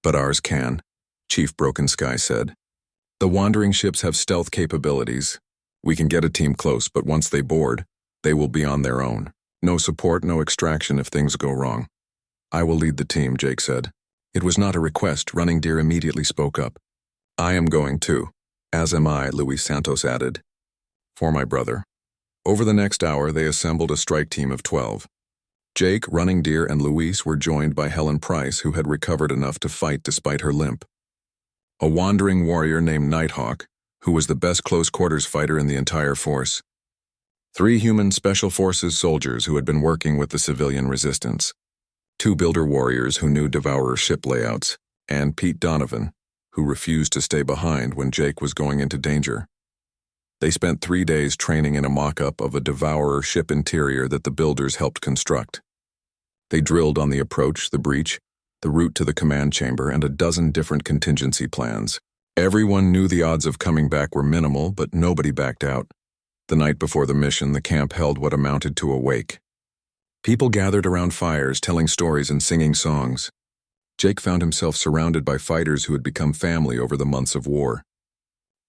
But ours can, Chief Broken Sky said. The wandering ships have stealth capabilities. We can get a team close, but once they board, they will be on their own. No support, no extraction if things go wrong. I will lead the team, Jake said. It was not a request, Running Deer immediately spoke up. I am going too. As am I, Luis Santos added. For my brother. Over the next hour, they assembled a strike team of 12. Jake, Running Deer, and Luis were joined by Helen Price, who had recovered enough to fight despite her limp. A wandering warrior named Nighthawk, who was the best close-quarters fighter in the entire force. 3 human Special Forces soldiers who had been working with the civilian resistance. 2 Builder warriors who knew Devourer ship layouts, and Pete Donovan, who refused to stay behind when Jake was going into danger. They spent 3 days training in a mock-up of a Devourer ship interior that the Builders helped construct. They drilled on the approach, the breach, the route to the command chamber, and a dozen different contingency plans. Everyone knew the odds of coming back were minimal, but nobody backed out. The night before the mission, the camp held what amounted to a wake. People gathered around fires, telling stories and singing songs. Jake found himself surrounded by fighters who had become family over the months of war.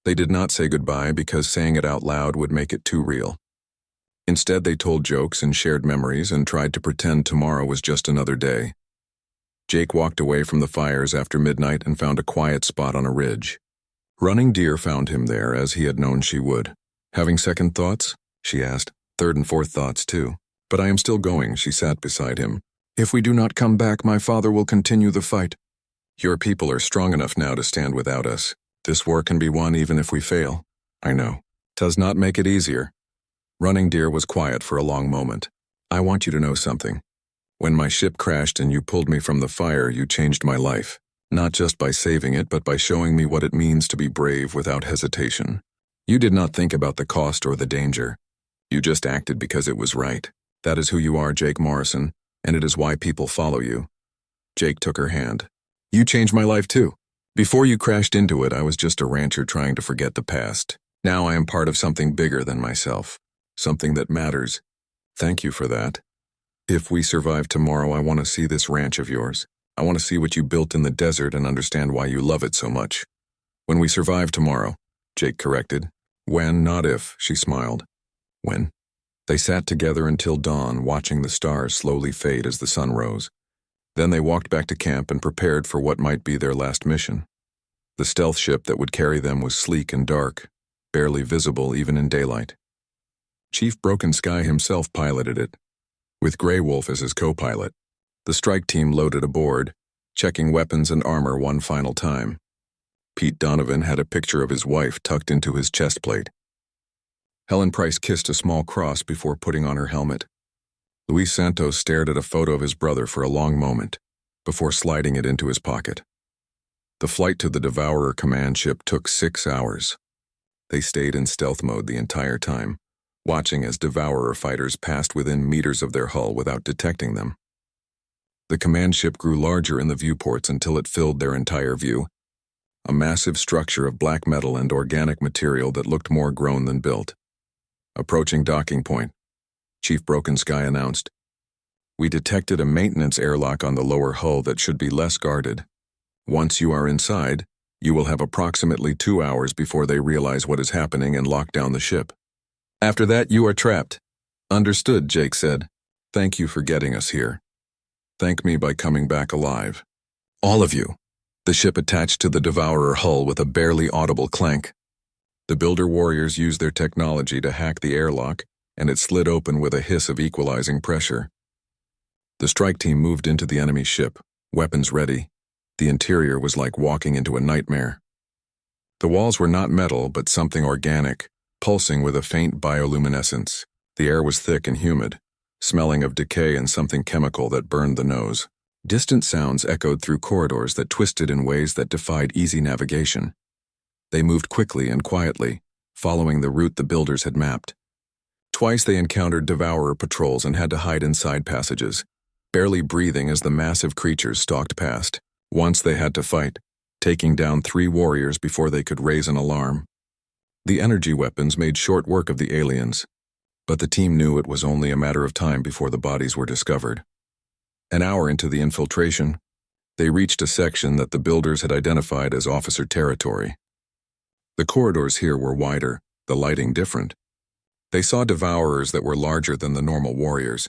They did not say goodbye because saying it out loud would make it too real. Instead, they told jokes and shared memories and tried to pretend tomorrow was just another day. Jake walked away from the fires after midnight and found a quiet spot on a ridge. Running Deer found him there as he had known she would. Having second thoughts? She asked. Third and fourth thoughts, too. But I am still going, she sat beside him, If we do not come back, my father will continue the fight. Your people are strong enough now to stand without us. This war can be won even if we fail. I know. Does not make it easier. Running Deer was quiet for a long moment. I want you to know something. When my ship crashed and you pulled me from the fire, you changed my life. Not just by saving it, but by showing me what it means to be brave without hesitation. You did not think about the cost or the danger. You just acted because it was right. That is who you are, Jake Morrison, and it is why people follow you. Jake took her hand. You changed my life too. Before you crashed into it, I was just a rancher trying to forget the past. Now I am part of something bigger than myself. Something that matters. Thank you for that. If we survive tomorrow, I want to see this ranch of yours. I want to see what you built in the desert and understand why you love it so much. When we survive tomorrow, Jake corrected. When, not if, she smiled. When? They sat together until dawn, watching the stars slowly fade as the sun rose. Then they walked back to camp and prepared for what might be their last mission. The stealth ship that would carry them was sleek and dark, barely visible even in daylight. Chief Broken Sky himself piloted it, with Grey Wolf as his co-pilot. The strike team loaded aboard, checking weapons and armor one final time. Pete Donovan had a picture of his wife tucked into his chest plate. Helen Price kissed a small cross before putting on her helmet. Luis Santos stared at a photo of his brother for a long moment, before sliding it into his pocket. The flight to the Devourer command ship took 6 hours. They stayed in stealth mode the entire time, watching as Devourer fighters passed within meters of their hull without detecting them. The command ship grew larger in the viewports until it filled their entire view, a massive structure of black metal and organic material that looked more grown than built. Approaching docking point, Chief Broken Sky announced, "We detected a maintenance airlock on the lower hull that should be less guarded. Once you are inside, you will have approximately 2 hours before they realize what is happening and lock down the ship. After that, you are trapped." Understood, Jake said. Thank you for getting us here. Thank me by coming back alive. All of you. The ship attached to the Devourer hull with a barely audible clank. The Builder Warriors used their technology to hack the airlock, and it slid open with a hiss of equalizing pressure. The strike team moved into the enemy ship, weapons ready. The interior was like walking into a nightmare. The walls were not metal, but something organic, pulsing with a faint bioluminescence. The air was thick and humid, smelling of decay and something chemical that burned the nose. Distant sounds echoed through corridors that twisted in ways that defied easy navigation. They moved quickly and quietly, following the route the builders had mapped. Twice they encountered Devourer patrols and had to hide in side passages, barely breathing as the massive creatures stalked past. Once they had to fight, taking down 3 warriors before they could raise an alarm. The energy weapons made short work of the aliens, but the team knew it was only a matter of time before the bodies were discovered. An hour into the infiltration, they reached a section that the builders had identified as officer territory. The corridors here were wider, the lighting different. They saw Devourers that were larger than the normal warriors,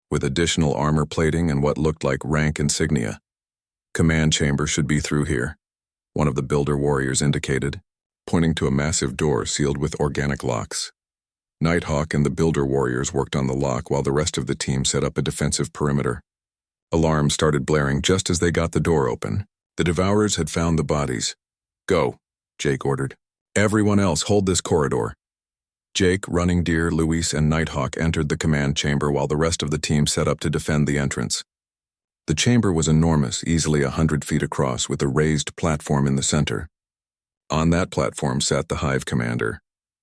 with additional armor plating and what looked like rank insignia. Command chamber should be through here, one of the Builder Warriors indicated, pointing to a massive door sealed with organic locks. Nighthawk and the Builder Warriors worked on the lock while the rest of the team set up a defensive perimeter. Alarms started blaring just as they got the door open. The Devourers had found the bodies. Go, Jake ordered. Everyone else hold this corridor. Jake, Running Deer, Luis, and Nighthawk entered the command chamber while the rest of the team set up to defend the entrance. The chamber was enormous, easily 100 feet across, with a raised platform in the center. On that platform sat the Hive commander.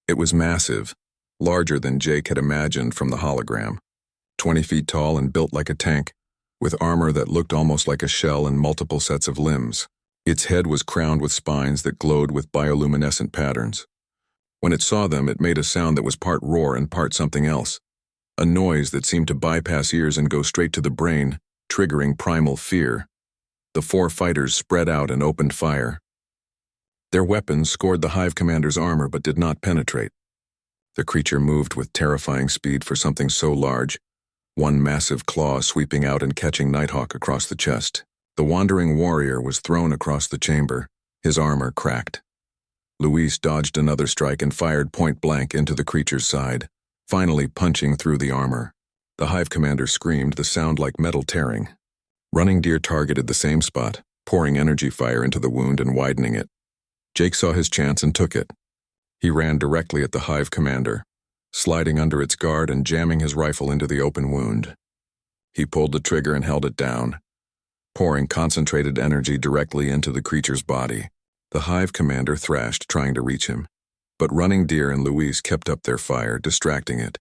It was massive, larger than Jake had imagined from the hologram. 20 feet tall and built like a tank, with armor that looked almost like a shell and multiple sets of limbs. Its head was crowned with spines that glowed with bioluminescent patterns. When it saw them, it made a sound that was part roar and part something else. A noise that seemed to bypass ears and go straight to the brain, triggering primal fear. The 4 fighters spread out and opened fire. Their weapons scored the Hive commander's armor but did not penetrate. The creature moved with terrifying speed for something so large, one massive claw sweeping out and catching Nighthawk across the chest. The wandering warrior was thrown across the chamber, his armor cracked. Luis dodged another strike and fired point blank into the creature's side, finally punching through the armor. The hive commander screamed, the sound like metal tearing. Running Deer targeted the same spot, pouring energy fire into the wound and widening it. Jake saw his chance and took it. He ran directly at the hive commander, sliding under its guard and jamming his rifle into the open wound. He pulled the trigger and held it down, pouring concentrated energy directly into the creature's body. The hive commander thrashed, trying to reach him, but Running Deer and Luis kept up their fire, distracting it.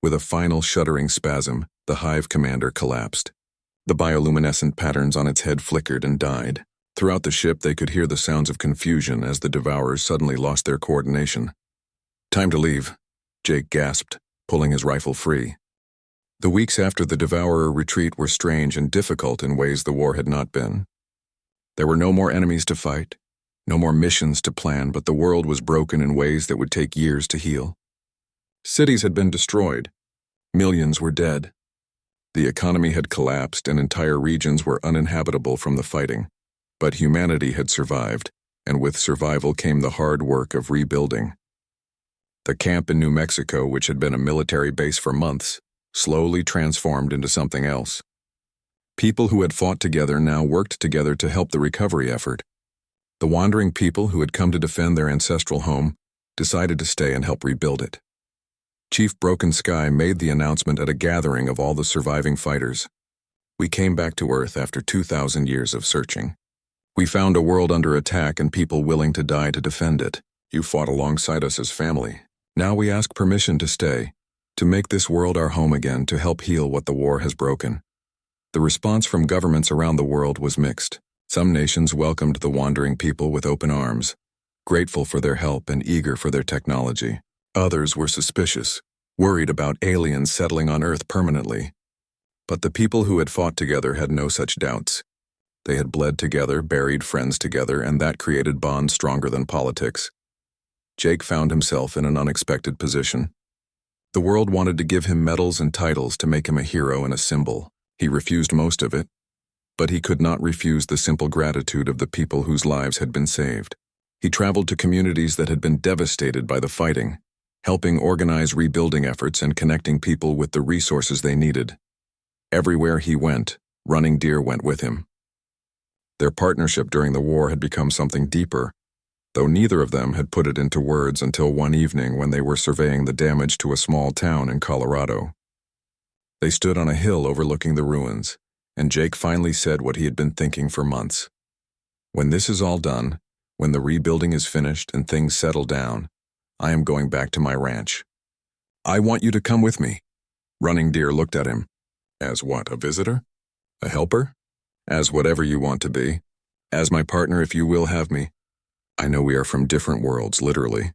With a final shuddering spasm, the hive commander collapsed. The bioluminescent patterns on its head flickered and died. Throughout the ship, they could hear the sounds of confusion as the Devourers suddenly lost their coordination. "Time to leave," Jake gasped, pulling his rifle free. The weeks after the Devourer retreat were strange and difficult in ways the war had not been. There were no more enemies to fight, no more missions to plan, but the world was broken in ways that would take years to heal. Cities had been destroyed. Millions were dead. The economy had collapsed and entire regions were uninhabitable from the fighting. But humanity had survived, and with survival came the hard work of rebuilding. The camp in New Mexico, which had been a military base for months, slowly transformed into something else. People who had fought together now worked together to help the recovery effort. The wandering people who had come to defend their ancestral home decided to stay and help rebuild it. Chief Broken Sky made the announcement at a gathering of all the surviving fighters. "We came back to Earth after 2,000 years of searching. We found a world under attack and people willing to die to defend it. You fought alongside us as family. Now we ask permission to stay, to make this world our home again, to help heal what the war has broken." The response from governments around the world was mixed. Some nations welcomed the wandering people with open arms, grateful for their help and eager for their technology. Others were suspicious, worried about aliens settling on Earth permanently. But the people who had fought together had no such doubts. They had bled together, buried friends together, and that created bonds stronger than politics. Jake found himself in an unexpected position. The world wanted to give him medals and titles to make him a hero and a symbol. He refused most of it, but he could not refuse the simple gratitude of the people whose lives had been saved. He traveled to communities that had been devastated by the fighting, helping organize rebuilding efforts and connecting people with the resources they needed. Everywhere he went, Running Deer went with him. Their partnership during the war had become something deeper, though neither of them had put it into words until one evening when they were surveying the damage to a small town in Colorado. They stood on a hill overlooking the ruins, and Jake finally said what he had been thinking for months. "When this is all done, when the rebuilding is finished and things settle down, I am going back to my ranch. I want you to come with me." Running Deer looked at him. "As what, a visitor? A helper? As whatever you want to be. As my partner if you will have me. I know we are from different worlds, literally,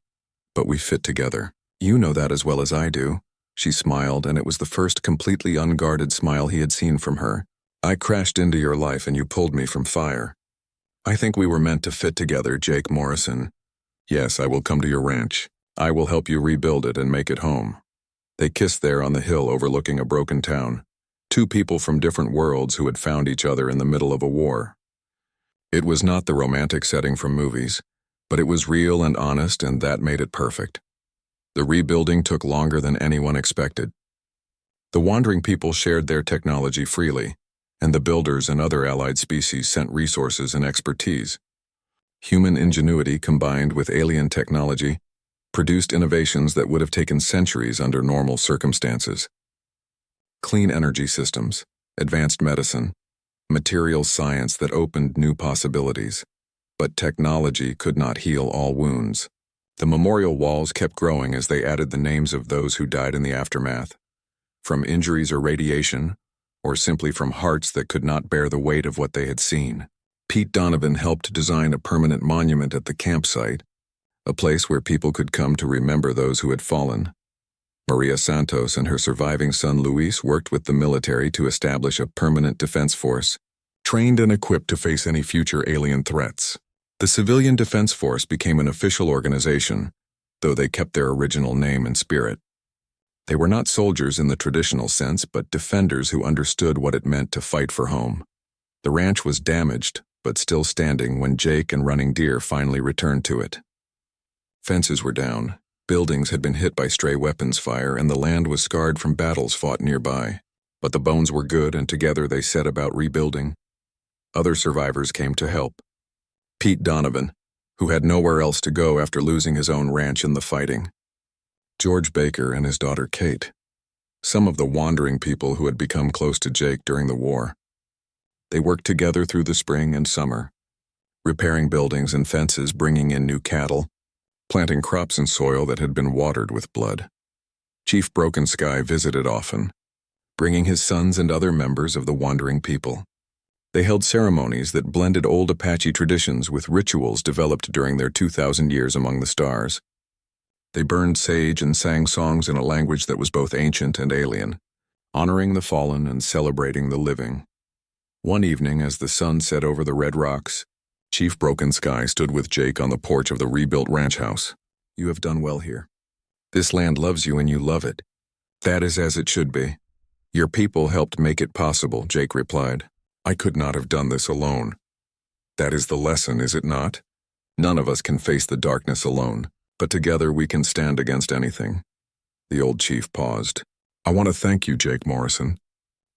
but we fit together. You know that as well as I do." She smiled, and it was the first completely unguarded smile he had seen from her. "I crashed into your life and you pulled me from fire. I think we were meant to fit together, Jake Morrison. Yes, I will come to your ranch. I will help you rebuild it and make it home." They kissed there on the hill overlooking a broken town. Two people from different worlds who had found each other in the middle of a war. It was not the romantic setting from movies, but it was real and honest, and that made it perfect. The rebuilding took longer than anyone expected. The wandering people shared their technology freely, and the builders and other allied species sent resources and expertise. Human ingenuity combined with alien technology produced innovations that would have taken centuries under normal circumstances. Clean energy systems, advanced medicine, material science that opened new possibilities. But technology could not heal all wounds. The memorial walls kept growing as they added the names of those who died in the aftermath, from injuries or radiation, or simply from hearts that could not bear the weight of what they had seen. Pete Donovan helped design a permanent monument at the campsite, a place where people could come to remember those who had fallen. Maria Santos and her surviving son Luis worked with the military to establish a permanent defense force, trained and equipped to face any future alien threats. The Civilian Defense Force became an official organization, though they kept their original name and spirit. They were not soldiers in the traditional sense, but defenders who understood what it meant to fight for home. The ranch was damaged, but still standing when Jake and Running Deer finally returned to it. Fences were down, Buildings had been hit by stray weapons fire, and the land was scarred from battles fought nearby. But the bones were good, and together they set about rebuilding. Other survivors came to help. Pete Donovan, who had nowhere else to go after losing his own ranch in the fighting. George Baker and his daughter Kate, some of the wandering people who had become close to Jake during the war. They worked together through the spring and summer, repairing buildings and fences, bringing in new cattle, planting crops in soil that had been watered with blood. Chief Broken Sky visited often, bringing his sons and other members of the wandering people. They held ceremonies that blended old Apache traditions with rituals developed during their 2,000 years among the stars. They burned sage and sang songs in a language that was both ancient and alien, honoring the fallen and celebrating the living. One evening, as the sun set over the red rocks, Chief Broken Sky stood with Jake on the porch of the rebuilt ranch house. "You have done well here. This land loves you and you love it. That is as it should be. Your people helped make it possible," Jake replied. "I could not have done this alone. That is the lesson, is it not? None of us can face the darkness alone, but together we can stand against anything." The old chief paused. "I want to thank you, Jake Morrison.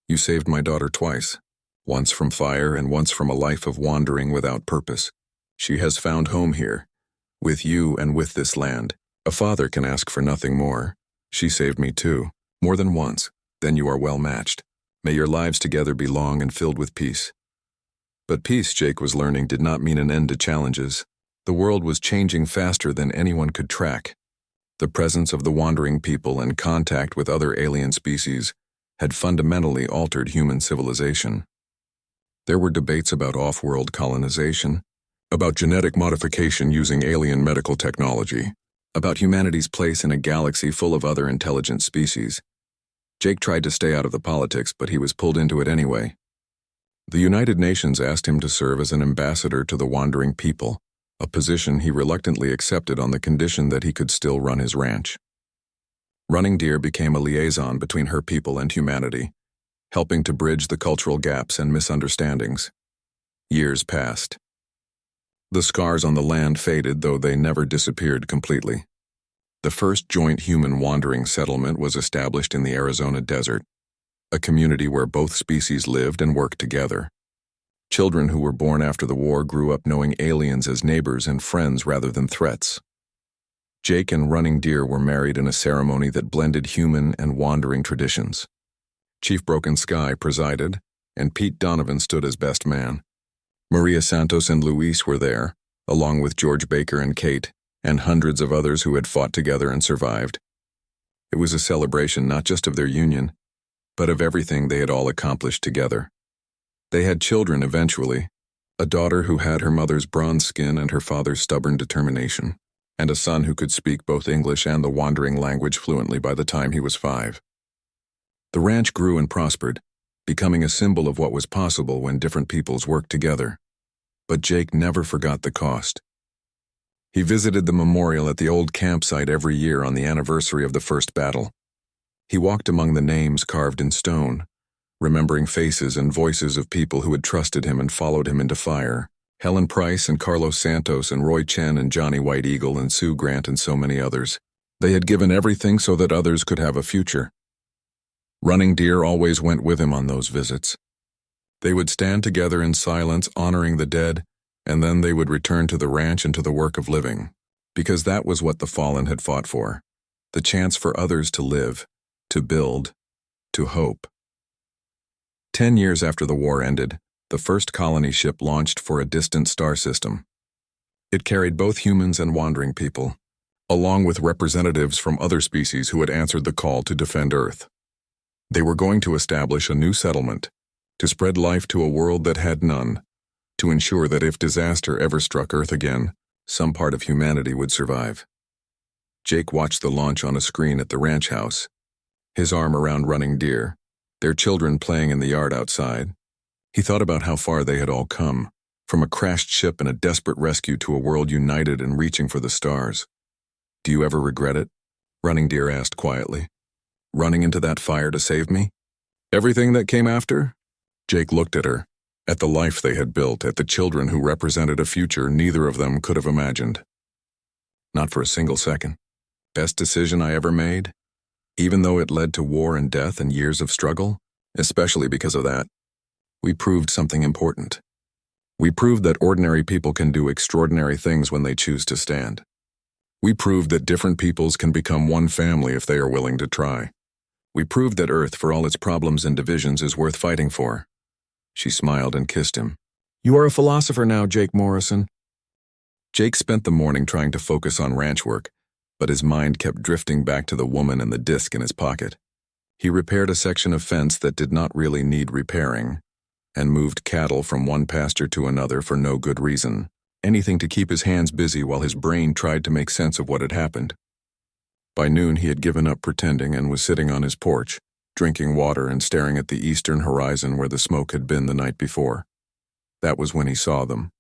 You saved my daughter twice, once from fire and once from a life of wandering without purpose. She has found home here, with you and with this land. A father can ask for nothing more. She saved me too, more than once. Then you are well matched. May your lives together be long and filled with peace." But peace, Jake was learning, did not mean an end to challenges. The world was changing faster than anyone could track. The presence of the wandering people and contact with other alien species had fundamentally altered human civilization. There were debates about off-world colonization, about genetic modification using alien medical technology, about humanity's place in a galaxy full of other intelligent species. Jake tried to stay out of the politics, but he was pulled into it anyway. The United Nations asked him to serve as an ambassador to the wandering people, a position he reluctantly accepted on the condition that he could still run his ranch. Running Deer became a liaison between her people and humanity, helping to bridge the cultural gaps and misunderstandings. Years passed. The scars on the land faded, though they never disappeared completely. The first joint human wandering settlement was established in the Arizona desert, a community where both species lived and worked together. Children who were born after the war grew up knowing aliens as neighbors and friends rather than threats. Jake and Running Deer were married in a ceremony that blended human and wandering traditions. Chief Broken Sky presided, and Pete Donovan stood as best man. Maria Santos and Luis were there, along with George Baker and Kate, and hundreds of others who had fought together and survived. It was a celebration not just of their union, but of everything they had all accomplished together. They had children eventually, a daughter who had her mother's bronze skin and her father's stubborn determination, and a son who could speak both English and the wandering language fluently by the time he was 5. The ranch grew and prospered, becoming a symbol of what was possible when different peoples worked together. But Jake never forgot the cost. He visited the memorial at the old campsite every year on the anniversary of the first battle. He walked among the names carved in stone, remembering faces and voices of people who had trusted him and followed him into fire. Helen Price and Carlos Santos and Roy Chen and Johnny White Eagle and Sue Grant and so many others. They had given everything so that others could have a future. Running Deer always went with him on those visits. They would stand together in silence, honoring the dead, and then they would return to the ranch and to the work of living, because that was what the fallen had fought for, the chance for others to live, to build, to hope. 10 years after the war ended, the first colony ship launched for a distant star system. It carried both humans and wandering people, along with representatives from other species who had answered the call to defend Earth. They were going to establish a new settlement, to spread life to a world that had none, to ensure that if disaster ever struck Earth again, some part of humanity would survive. Jake watched the launch on a screen at the ranch house, his arm around Running Deer, their children playing in the yard outside. He thought about how far they had all come, from a crashed ship and a desperate rescue to a world united and reaching for the stars. "Do you ever regret it?" Running Deer asked quietly. "Running into that fire to save me? Everything that came after?" Jake looked at her, at the life they had built, at the children who represented a future neither of them could have imagined. "Not for a single second. Best decision I ever made? Even though it led to war and death and years of struggle? Especially because of that, we proved something important. We proved that ordinary people can do extraordinary things when they choose to stand. We proved that different peoples can become one family if they are willing to try. We proved that Earth, for all its problems and divisions, is worth fighting for. She smiled and kissed him. You are a philosopher now, Jake Morrison. Jake spent the morning trying to focus on ranch work, but his mind kept drifting back to the woman and the disc in his pocket. He repaired a section of fence that did not really need repairing, and moved cattle from one pasture to another for no good reason. Anything to keep his hands busy while his brain tried to make sense of what had happened. By noon he had given up pretending and was sitting on his porch, drinking water and staring at the eastern horizon where the smoke had been the night before. That was when he saw them.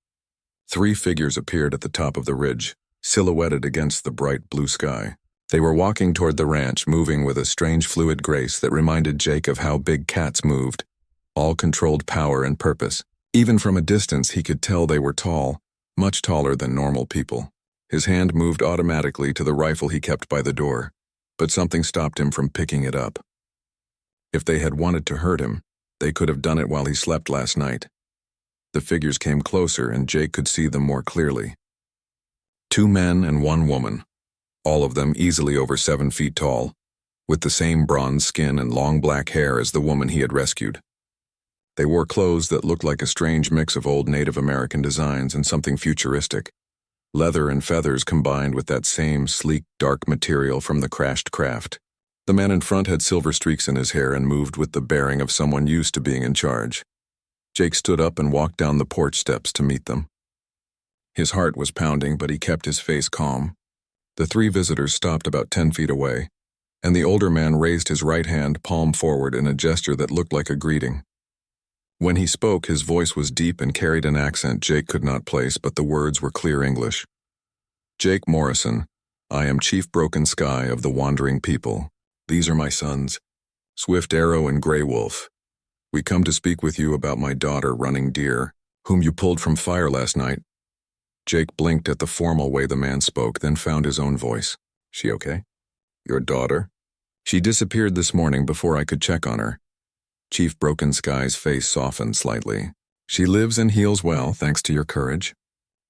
3 figures appeared at the top of the ridge, silhouetted against the bright blue sky. They were walking toward the ranch, moving with a strange fluid grace that reminded Jake of how big cats moved, all controlled power and purpose. Even from a distance he could tell they were tall, much taller than normal people. His hand moved automatically to the rifle he kept by the door, but something stopped him from picking it up. If they had wanted to hurt him, they could have done it while he slept last night. The figures came closer and Jake could see them more clearly. 2 men and 1 woman, all of them easily over 7 feet tall, with the same bronze skin and long black hair as the woman he had rescued. They wore clothes that looked like a strange mix of old Native American designs and something futuristic. Leather and feathers combined with that same sleek, dark material from the crashed craft. The man in front had silver streaks in his hair and moved with the bearing of someone used to being in charge. Jake stood up and walked down the porch steps to meet them. His heart was pounding, but he kept his face calm. The 3 visitors stopped about 10 feet away, and the older man raised his right hand, palm forward, in a gesture that looked like a greeting. When he spoke, his voice was deep and carried an accent Jake could not place, but the words were clear English. Jake Morrison, I am Chief Broken Sky of the Wandering People. These are my sons, Swift Arrow and Grey Wolf. We come to speak with you about my daughter, Running Deer, whom you pulled from fire last night. Jake blinked at the formal way the man spoke, then found his own voice. She okay? Your daughter? She disappeared this morning before I could check on her. Chief Broken Sky's face softened slightly. She lives and heals well, thanks to your courage.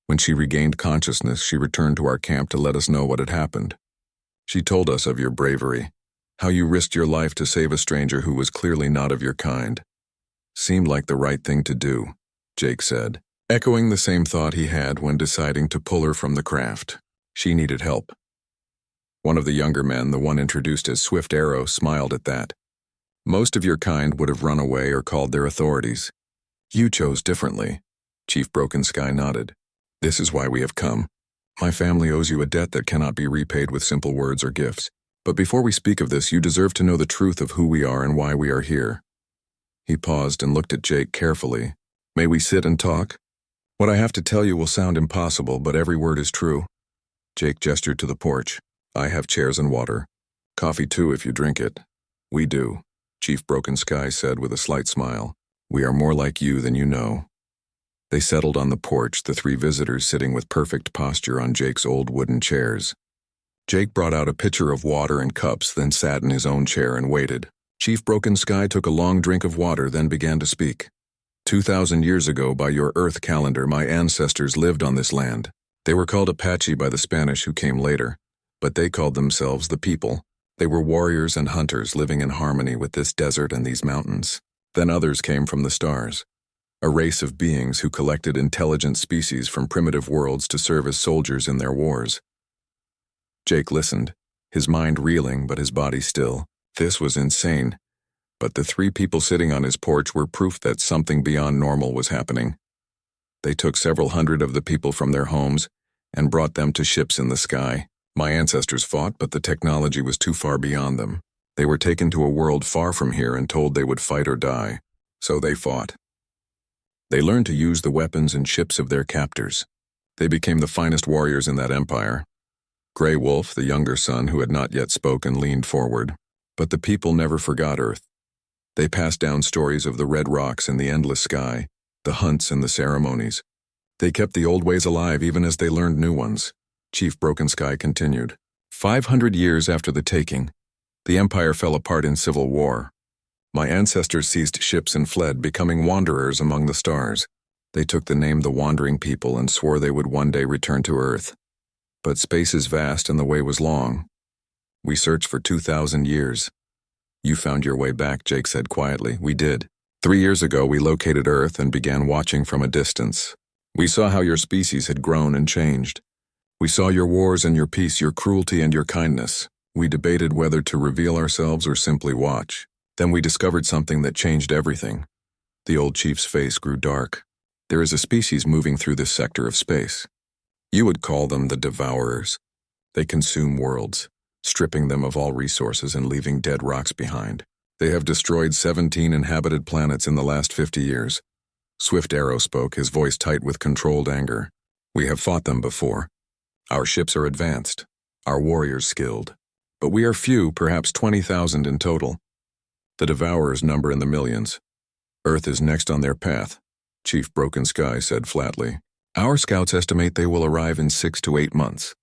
When she regained consciousness, she returned to our camp to let us know what had happened. She told us of your bravery, how you risked your life to save a stranger who was clearly not of your kind. Seemed like the right thing to do, Jake said, echoing the same thought he had when deciding to pull her from the craft. She needed help. One of the younger men, the one introduced as Swift Arrow, smiled at that. Most of your kind would have run away or called their authorities. You chose differently. Chief Broken Sky nodded. This is why we have come. My family owes you a debt that cannot be repaid with simple words or gifts. But before we speak of this, you deserve to know the truth of who we are and why we are here. He paused and looked at Jake carefully. May we sit and talk? What I have to tell you will sound impossible, but every word is true. Jake gestured to the porch. I have chairs and water. Coffee too if you drink it. We do, Chief Broken Sky said with a slight smile. We are more like you than you know. They settled on the porch, the 3 visitors sitting with perfect posture on Jake's old wooden chairs. Jake brought out a pitcher of water and cups, then sat in his own chair and waited. Chief Broken Sky took a long drink of water, then began to speak. 2,000 years ago, by your Earth calendar, my ancestors lived on this land. They were called Apache by the Spanish who came later, but they called themselves the people. They were warriors and hunters living in harmony with this desert and these mountains. Then others came from the stars, a race of beings who collected intelligent species from primitive worlds to serve as soldiers in their wars. Jake listened, his mind reeling but his body still. This was insane. But the 3 people sitting on his porch were proof that something beyond normal was happening. They took several hundred of the people from their homes and brought them to ships in the sky. My ancestors fought, but the technology was too far beyond them. They were taken to a world far from here and told they would fight or die. So they fought. They learned to use the weapons and ships of their captors. They became the finest warriors in that empire. Grey Wolf, the younger son who had not yet spoken, leaned forward. But the people never forgot Earth. They passed down stories of the red rocks and the endless sky, the hunts and the ceremonies. They kept the old ways alive even as they learned new ones. Chief Broken Sky continued. 500 years after the taking, the empire fell apart in civil war. My ancestors seized ships and fled, becoming wanderers among the stars. They took the name the Wandering People and swore they would one day return to Earth. But space is vast and the way was long. We searched for 2,000 years. You found your way back, Jake said quietly. We did. 3 years ago, we located Earth and began watching from a distance. We saw how your species had grown and changed. We saw your wars and your peace, your cruelty and your kindness. We debated whether to reveal ourselves or simply watch. Then we discovered something that changed everything. The old chief's face grew dark. There is a species moving through this sector of space. You would call them the Devourers. They consume worlds, stripping them of all resources and leaving dead rocks behind. They have destroyed 17 inhabited planets in the last 50 years. Swift Arrow spoke, his voice tight with controlled anger. We have fought them before. Our ships are advanced, our warriors skilled. But we are few, perhaps 20,000 in total. The Devourers number in the millions. Earth is next on their path, Chief Broken Sky said flatly. Our scouts estimate they will arrive in 6 to 8 months.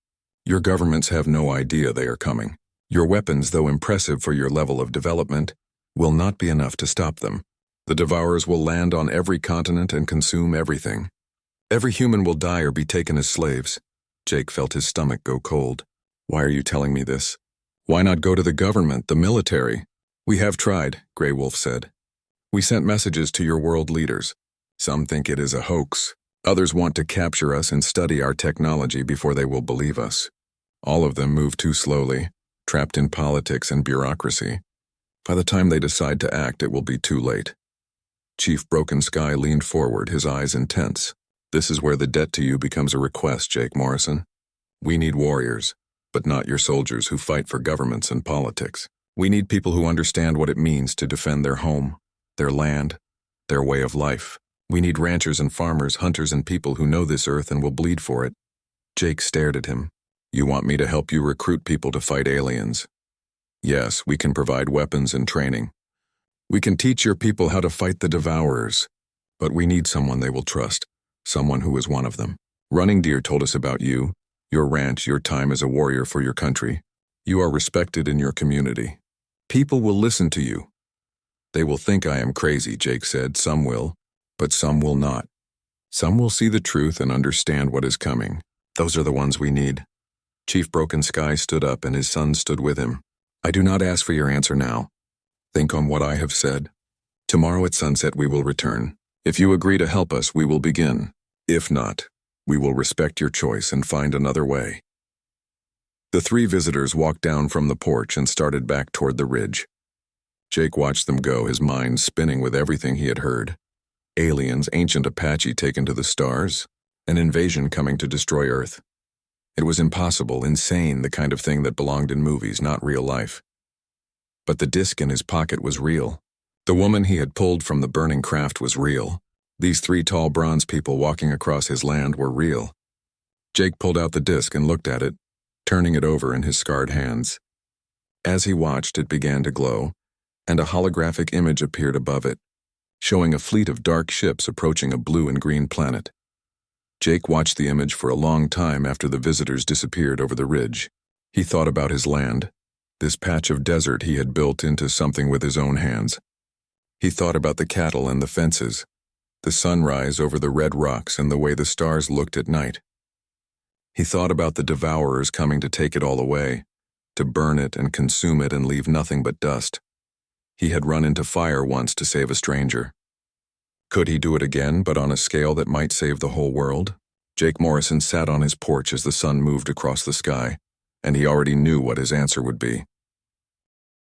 Your governments have no idea they are coming. Your weapons, though impressive for your level of development, will not be enough to stop them. The Devourers will land on every continent and consume everything. Every human will die or be taken as slaves. Jake felt his stomach go cold. Why are you telling me this? Why not go to the government, the military? We have tried, Grey Wolf said. We sent messages to your world leaders. Some think it is a hoax. Others want to capture us and study our technology before they will believe us. All of them move too slowly, trapped in politics and bureaucracy. By the time they decide to act, it will be too late. Chief Broken Sky leaned forward, his eyes intense. This is where the debt to you becomes a request, Jake Morrison. We need warriors, but not your soldiers who fight for governments and politics. We need people who understand what it means to defend their home, their land, their way of life. We need ranchers and farmers, hunters and people who know this earth and will bleed for it. Jake stared at him. You want me to help you recruit people to fight aliens? Yes, we can provide weapons and training. We can teach your people how to fight the Devourers. But we need someone they will trust, someone who is one of them. Running Deer told us about you, your ranch, your time as a warrior for your country. You are respected in your community. People will listen to you. They will think I am crazy, Jake said. Some will, but some will not. Some will see the truth and understand what is coming. Those are the ones we need. Chief Broken Sky stood up and his son stood with him. I do not ask for your answer now. Think on what I have said. Tomorrow at sunset we will return. If you agree to help us, we will begin. If not, we will respect your choice and find another way. The 3 visitors walked down from the porch and started back toward the ridge. Jake watched them go, his mind spinning with everything he had heard. Aliens, ancient Apache taken to the stars, an invasion coming to destroy Earth. It was impossible, insane, the kind of thing that belonged in movies, not real life. But the disc in his pocket was real. The woman he had pulled from the burning craft was real. These 3 tall bronze people walking across his land were real. Jake pulled out the disc and looked at it, turning it over in his scarred hands. As he watched, it began to glow, and a holographic image appeared above it, showing a fleet of dark ships approaching a blue and green planet. Jake watched the image for a long time after the visitors disappeared over the ridge. He thought about his land, this patch of desert he had built into something with his own hands. He thought about the cattle and the fences, the sunrise over the red rocks and the way the stars looked at night. He thought about the Devourers coming to take it all away, to burn it and consume it and leave nothing but dust. He had run into fire once to save a stranger. Could he do it again, but on a scale that might save the whole world? Jake Morrison sat on his porch as the sun moved across the sky, and he already knew what his answer would be.